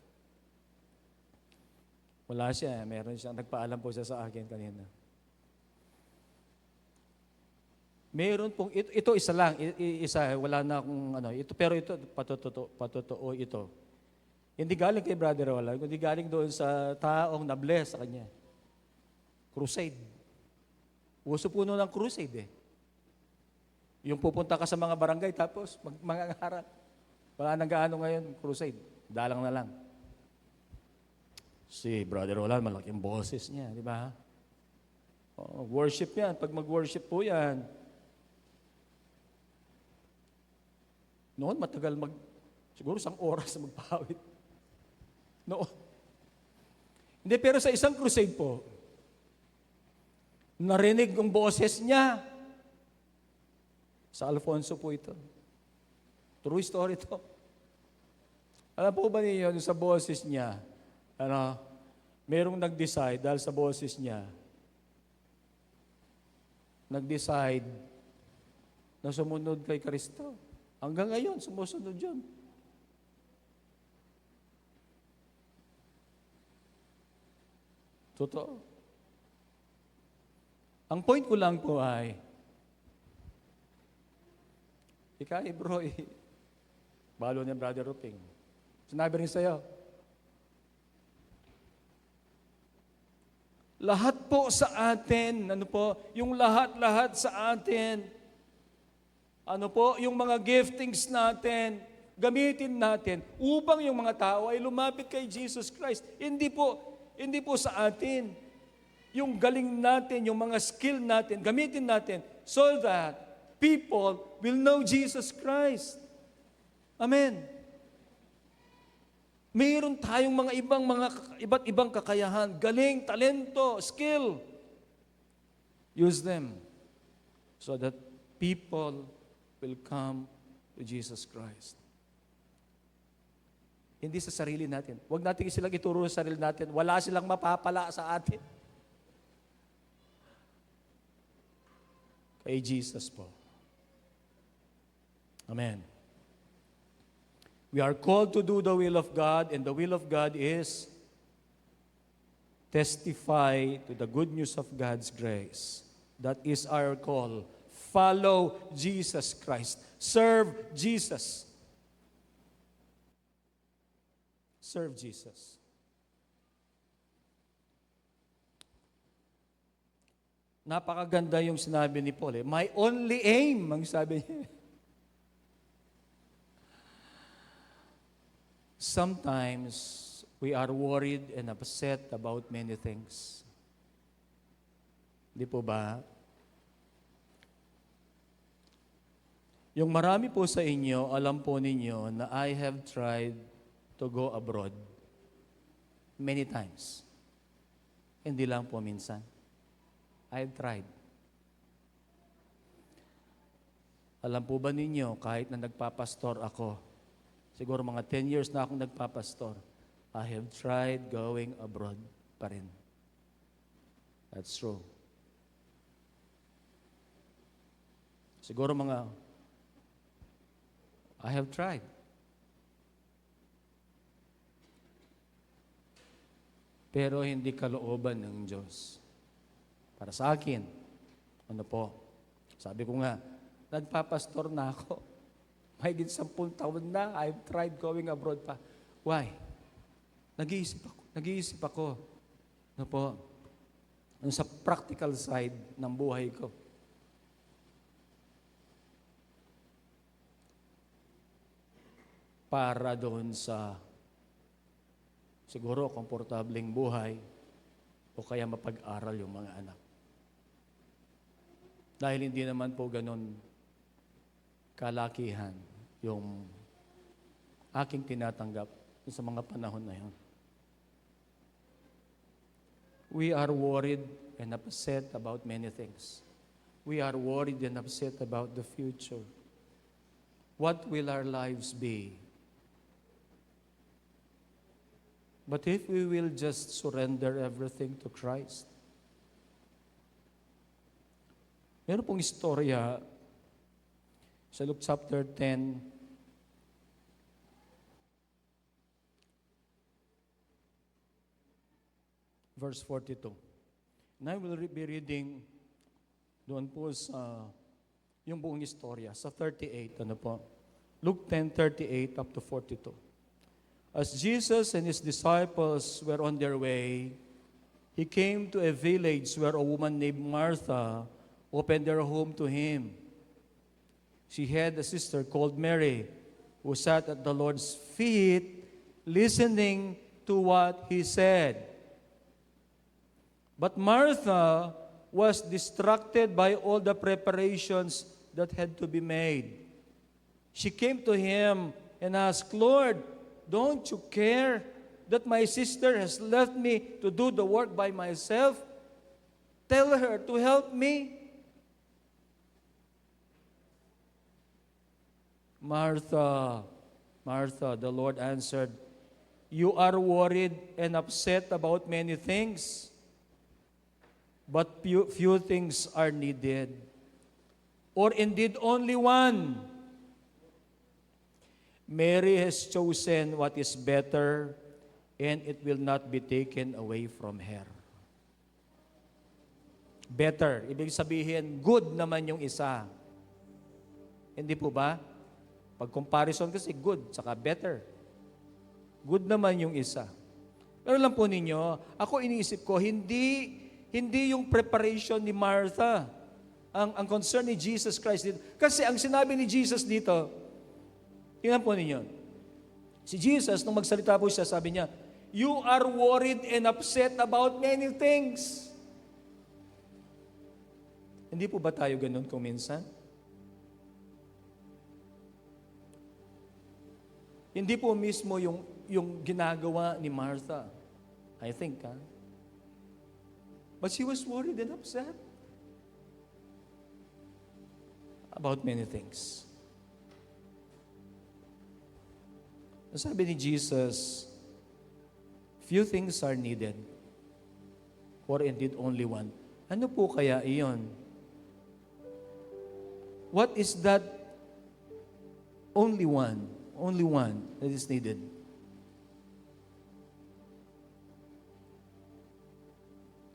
Speaker 3: Wala siya, meron siya. Nagpaalam po siya sa akin kanina. Meron pong, ito isa lang, isa, wala na akong ano, ito, pero ito, patotoo ito. Hindi galing kay Brother Roland, kundi galing doon sa taong na-bless sa kanya. Crusade. Uso po noon ng crusade eh. Yung pupunta ka sa mga barangay tapos mangangaral. Wala nang gaano ngayon, crusade. Dalang na lang. Si Brother Roland, malaking boses niya, di ba? Oh, worship yan. Pag mag-worship po yan, noon matagal siguro 1 oras na magpawit. Noon. Hindi, pero sa isang crusade po, narinig ang boses niya. Sa Alfonso po ito. True story ito. Alam po ba niyo, sa boses niya, merong nag-decide dahil sa boses niya, nag-decide na sumunod kay Kristo. Hanggang ngayon, sumusunod yun. Totoo. Ang point ko lang po ay, bro, balo niya Brother Ruping. Sinabi rin sa'yo, lahat po sa atin, yung lahat-lahat sa atin, yung mga giftings natin, gamitin natin upang yung mga tao ay lumapit kay Jesus Christ. Hindi po sa atin. Yung galing natin, yung mga skill natin, gamitin natin so that people will know Jesus Christ. Amen. Mayroon tayong iba't ibang kakayahan, galing, talento, skill. Use them so that people will come to Jesus Christ. Hindi sa sarili natin. Huwag natin silang ituro sa sarili natin. Wala silang mapapala sa atin. Kay Jesus po. Amen. We are called to do the will of God, and the will of God is testify to the good news of God's grace. That is our call. Follow Jesus Christ. Serve Jesus. Serve Jesus. Napakaganda yung sinabi ni Paul. My only aim, ang sabi niya. Sometimes, we are worried and upset about many things. Di po ba? Yung marami po sa inyo, alam po ninyo na I have tried to go abroad many times. Hindi lang po minsan. I have tried. Alam po ba ninyo, kahit na nagpapastor ako, siguro mga 10 years na akong nagpapastor, I have tried going abroad pa rin. That's true. Siguro I have tried. Pero hindi kalooban ng Diyos. Para sa akin, ano po, sabi ko nga, nagpapastor na ako. Mahigit 10 taon na, I've tried going abroad pa. Why? Nag-iisip ako. Ano po, ano sa practical side ng buhay ko. Para doon sa siguro komportableng buhay o kaya mapag-aral yung mga anak. Dahil hindi naman po ganun kalakihan yung aking tinatanggap sa mga panahon na yun. We are worried and upset about many things. We are worried and upset about the future. What will our lives be? But if we will just surrender everything to Christ, meron pong istorya sa Luke chapter 10, verse 42. And I will be reading doon po sa yung buong istorya, sa 38, ano po? Luke 10:38 up to 42. As Jesus and his disciples were on their way, he came to a village where a woman named Martha opened her home to him. She had a sister called Mary, who sat at the Lord's feet, listening to what he said. But Martha was distracted by all the preparations that had to be made. She came to him and asked, Lord, don't you care that my sister has left me to do the work by myself? Tell her to help me. Martha, Martha, the Lord answered, you are worried and upset about many things, but few things are needed, or indeed only one. Mary has chosen what is better, and it will not be taken away from her. Better, ibig sabihin, good naman yung isa. Hindi po ba? Pag comparison kasi good, saka better. Good naman yung isa. Pero lang po ninyo, ako iniisip ko, hindi yung preparation ni Martha ang concern ni Jesus Christ dito. Kasi ang sinabi ni Jesus dito, tingnan po ninyo. Si Jesus, nung magsalita po siya, sabi niya, you are worried and upset about many things. Hindi po ba tayo ganun kung minsan? Hindi po mismo yung ginagawa ni Martha. I think, But she was worried and upset about many things. Sabi ni Jesus, few things are needed, or indeed only one. Ano po kaya iyon? What is that only one that is needed?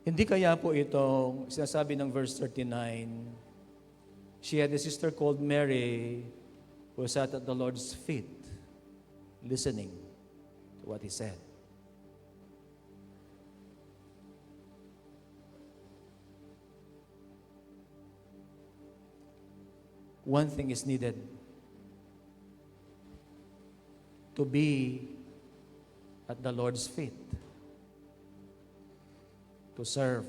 Speaker 3: Hindi kaya po itong sinasabi ng verse 39, she had a sister called Mary who sat at the Lord's feet, listening to what he said. One thing is needed: to be at the Lord's feet, to serve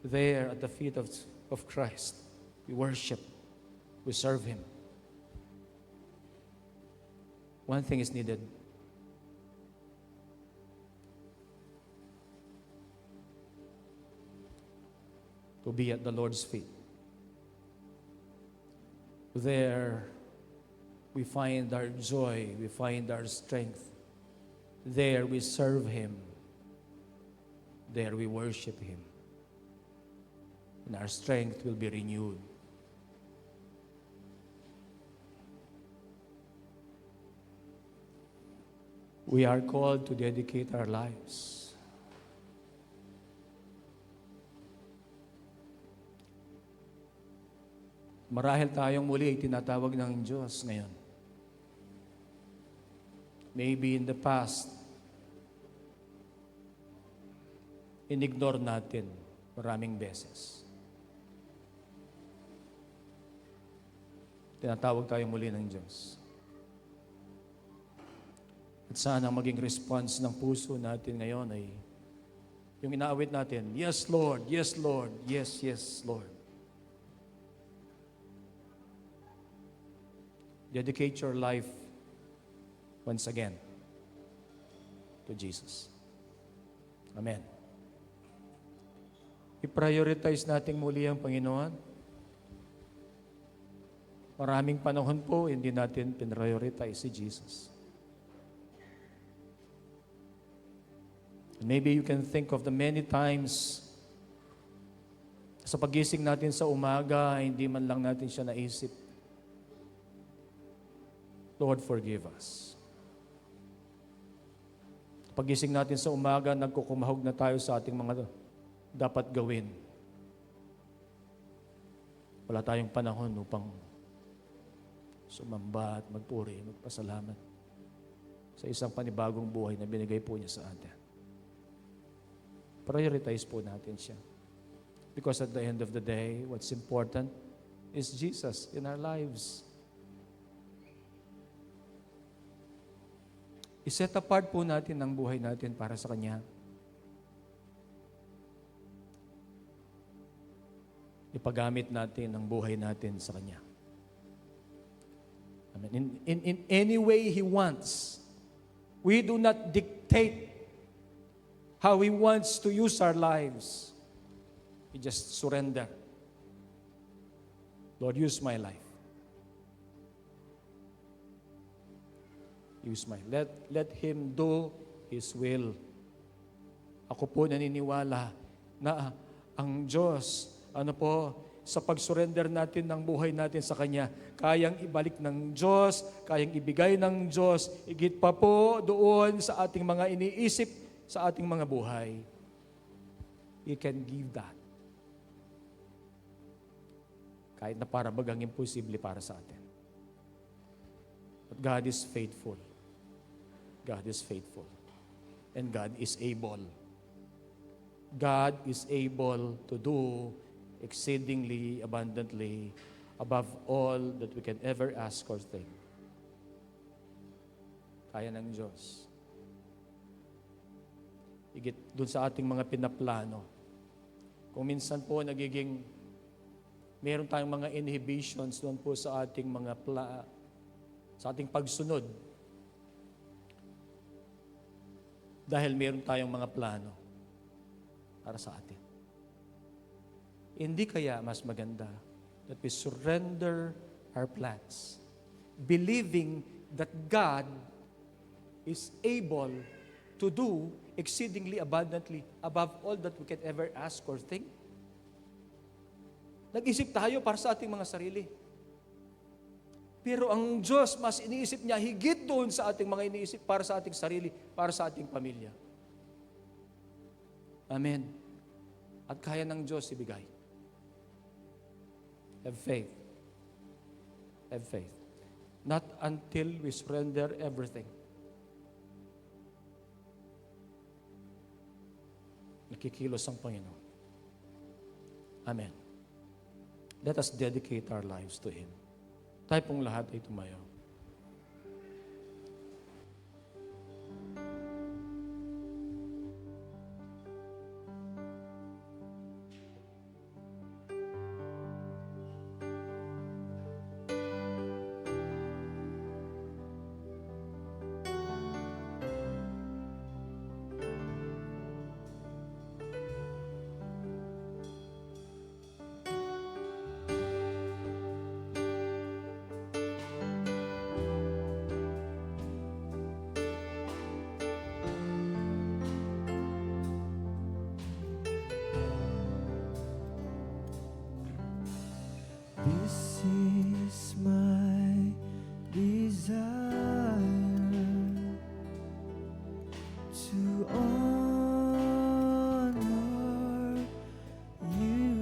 Speaker 3: there at the feet of Christ. We worship, We serve Him. One thing is needed. To be at the Lord's feet. There, we find our joy, we find our strength. There, we serve Him. There, we worship Him. And our strength will be renewed. We are called to dedicate our lives. Marahil tayong muli ay tinatawag ng Diyos ngayon. Maybe in the past, inignore natin maraming beses. Tinatawag tayo muli ng Diyos. At sana ang maging response ng puso natin ngayon ay yung inaawit natin, yes, Lord, yes, Lord, yes, yes, Lord. Dedicate your life once again to Jesus. Amen. I-prioritize natin muli ang Panginoon. Maraming panahon po, hindi natin pinrioritize si Jesus. Maybe you can think of the many times sa pagising natin sa umaga, hindi man lang natin siya naisip. Lord, forgive us. Pagising natin sa umaga, nagkukumahog na tayo sa ating mga dapat gawin. Wala tayong panahon upang sumamba at magpuri, magpasalamat sa isang panibagong buhay na binigay po niya sa atin. Prioritize po natin siya. Because at the end of the day, what's important is Jesus in our lives. I-set apart po natin ang buhay natin para sa Kanya. Ipagamit natin ang buhay natin sa Kanya. Amen. In any way He wants. We do not dictate how He wants to use our lives. We just surrender. Lord, use my life. Use my let Him do His will. Ako po naniniwala na ang Diyos, sa pag-surrender natin ng buhay natin sa Kanya, kayang ibalik ng Diyos, kayang ibigay ng Diyos, higit pa po doon sa ating mga iniisip, sa ating mga buhay. He can give that. Kahit na para bagang imposible para sa atin. But God is faithful. God is faithful. And God is able. God is able to do exceedingly abundantly above all that we can ever ask or think. Kaya ng Diyos. Higit dun sa ating mga pinaplano. Kung minsan po meron tayong mga inhibitions doon po sa ating mga sa ating pagsunod. Dahil meron tayong mga plano para sa atin. Hindi kaya mas maganda that we surrender our plans, believing that God is able to do exceedingly abundantly above all that we can ever ask or think? Nag-isip tayo para sa ating mga sarili. Pero ang Diyos, mas iniisip niya higit doon sa ating mga iniisip para sa ating sarili, para sa ating pamilya. Amen. At kaya ng Diyos ibigay. Have faith. Have faith. Not until we surrender everything. Nakikilos ang Panginoon. Amen. Let us dedicate our lives to Him. Tayo pong lahat ay tumayo.
Speaker 2: honor you.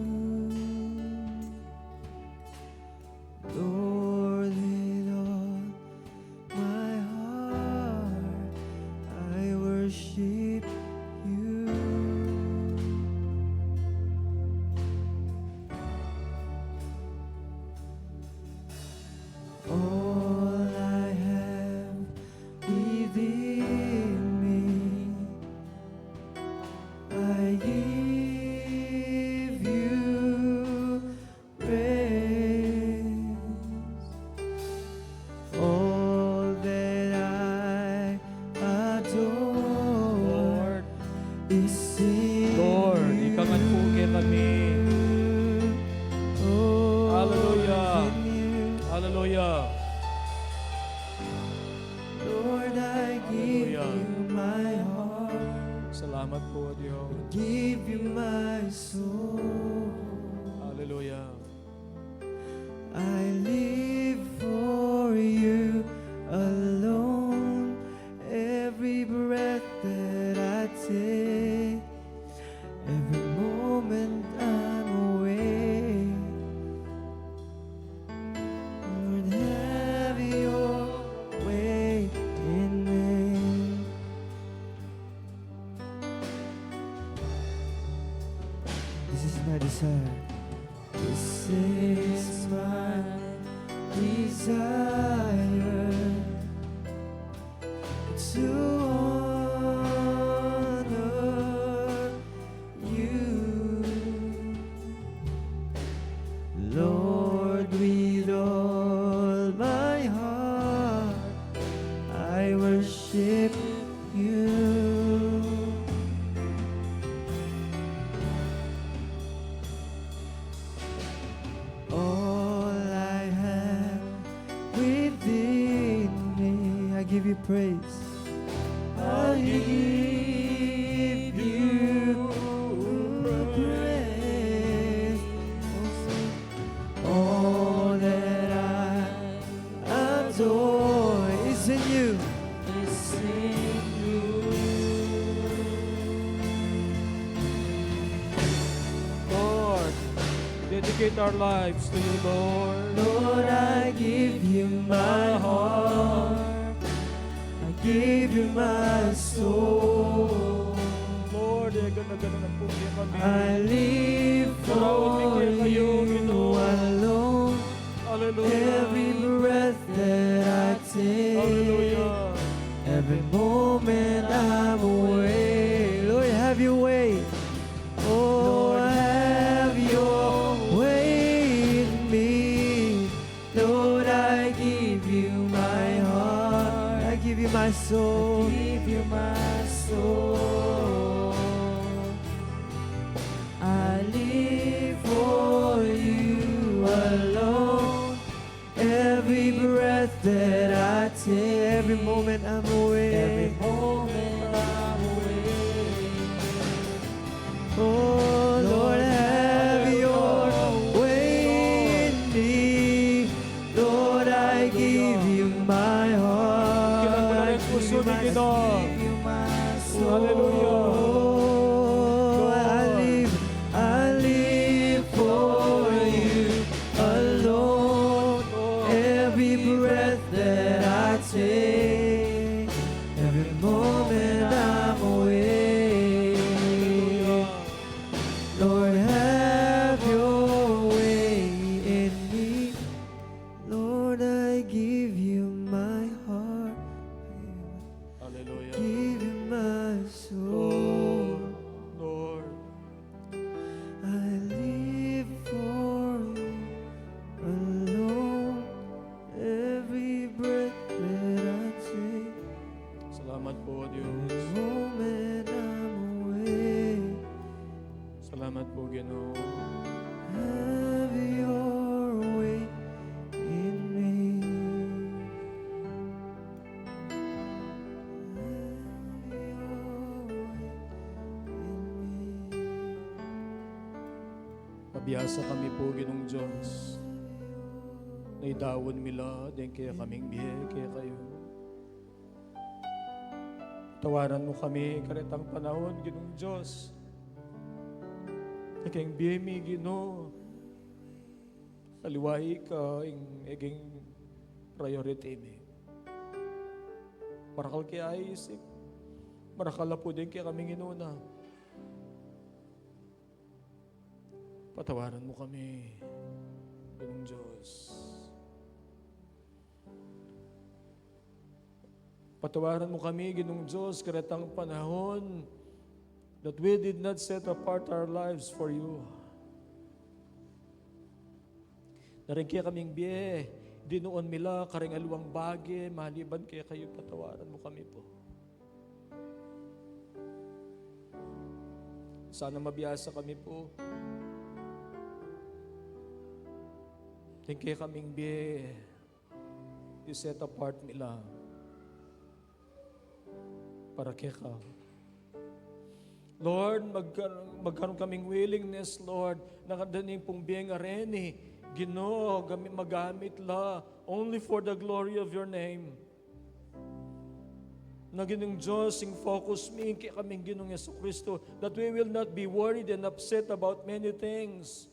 Speaker 2: Lord, with all my heart, I worship you. All I have within me, I give you praise. All that I adore
Speaker 3: Lord,
Speaker 2: is in
Speaker 3: Lord,
Speaker 2: you.
Speaker 3: ikangan po kay kami.
Speaker 2: Oh,
Speaker 3: Hallelujah.
Speaker 2: in you.
Speaker 3: Hallelujah.
Speaker 2: Lord, I give
Speaker 3: Hallelujah.
Speaker 2: you my heart,
Speaker 3: Salamat po, Diyos.
Speaker 2: give you my soul.
Speaker 3: Hallelujah.
Speaker 2: I live for you alone. Every breath that I take, every moment I'm awake. Lord, have your way in me. This is my desire. This is my desire to honor you, Lord, with all my heart. I worship you. All I have within me, I give you praise. I give you praise. All that I adore is in you.
Speaker 1: Is in you.
Speaker 3: Lord, dedicate our lives to you, Lord.
Speaker 2: Lord, I give you my heart. I give you my soul.
Speaker 3: Lord, ganun po kay kami.
Speaker 2: I live for you alone.
Speaker 3: Hallelujah.
Speaker 2: Every breath that I take,
Speaker 3: Hallelujah.
Speaker 2: every moment I'm away. Lord, have your way. Oh, have your way in me. Lord, I give you my heart. I give you my soul.
Speaker 1: Give you my soul. I live for you alone.
Speaker 2: Every breath that I take, every moment I'm away.
Speaker 1: Every moment I'm away.
Speaker 2: Oh, Lord, have your way in me. Lord, I give you my heart.
Speaker 3: Kailan mo na rin puso ni Ginoo.
Speaker 1: Give you my soul.
Speaker 3: Hallelujah.
Speaker 2: Oh, I live for you alone. Every breath that I take, every moment I'm away. Lord, have your way in me. Lord, I give you my heart.
Speaker 3: Hallelujah.
Speaker 2: Give you my soul.
Speaker 3: Lord,
Speaker 2: I live for you alone. Every breath that I take,
Speaker 3: salamat po, Diyos.
Speaker 2: every moment I'm away.
Speaker 3: Salamat po, Ginoo.
Speaker 2: Have your way in me. Have your way in me.
Speaker 3: Pabiyasa kami po, Ginoong Diyos. Na idawon mila, din kaya kaming bihe, kaya kayo. Tawaran mo kami karitang panahon, Ginoong Diyos. Naging biyemi, Ginoo. Kaliwai ka, iging priority mi. Marakal kaya isip. Marakal po din kaya kami ginuna. Patawaran mo kami, Ginoong Diyos. Patawaran mo kami, Ginoong Diyos, karitang panahon that we did not set apart our lives for you. Narin kaya kaming biye, di noon mila karing aluang bagi, maliban kaya kayo, patawaran mo kami po. Sana mabiyasa kami po. Di kaya kaming biye, di set apart mila para kaya ka. Lord, magkaroon kaming willingness, Lord, na kadaning pong biyeng areni, Ginoo, magamit la, only for the glory of your name. Na Ginoong Diyos, sing focus mi, kaya kaming Ginoong Jesucristo, that we will not be worried and upset about many things.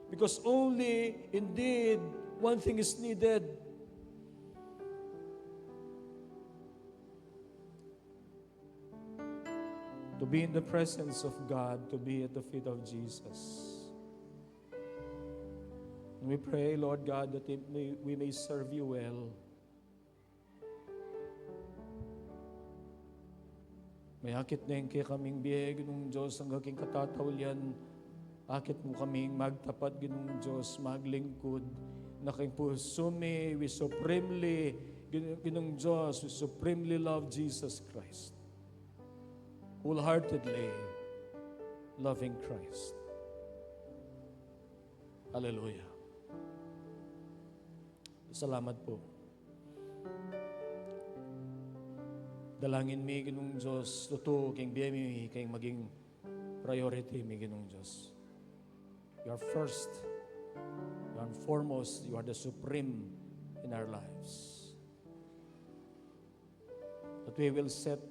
Speaker 3: Because only, indeed, one thing is needed. To be in the presence of God, to be at the feet of Jesus. And we pray, Lord God, that we may serve you well. May akit na yung kaya kaming biyeg ng Diyos ang aking katatawlian. Akit mo kaming magtapat ginong Diyos, maglingkod. Na kayong puso we supremely, ginong Diyos, we supremely love Jesus Christ. Wholeheartedly loving Christ. Hallelujah. Salamat po. Dalangin mi, Ginong Diyos, totoo, kayong biyemi, kayong maging priority mi, Ginong Diyos. You are first, you are foremost, you are the supreme in our lives. That we will set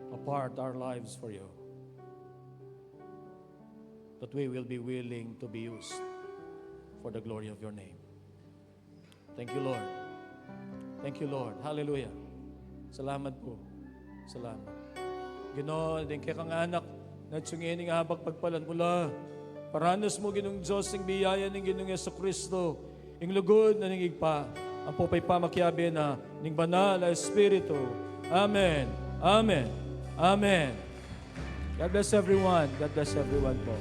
Speaker 3: apart our lives for you. That we will be willing to be used for the glory of your name. Thank you, Lord. Thank you, Lord. Hallelujah. Salamat po. Salamat. Ginoo, din kaya kang anak, na tsungin nga habag pagpalan mula. Paranas mo, Ginong Diyos, ng biyaya ng Ginong Jesucristo, ng lugod na nangigpa, ang popay pamakyabi na, ng banal na Espiritu. Amen. Amen. Amen. God bless everyone. God bless everyone po.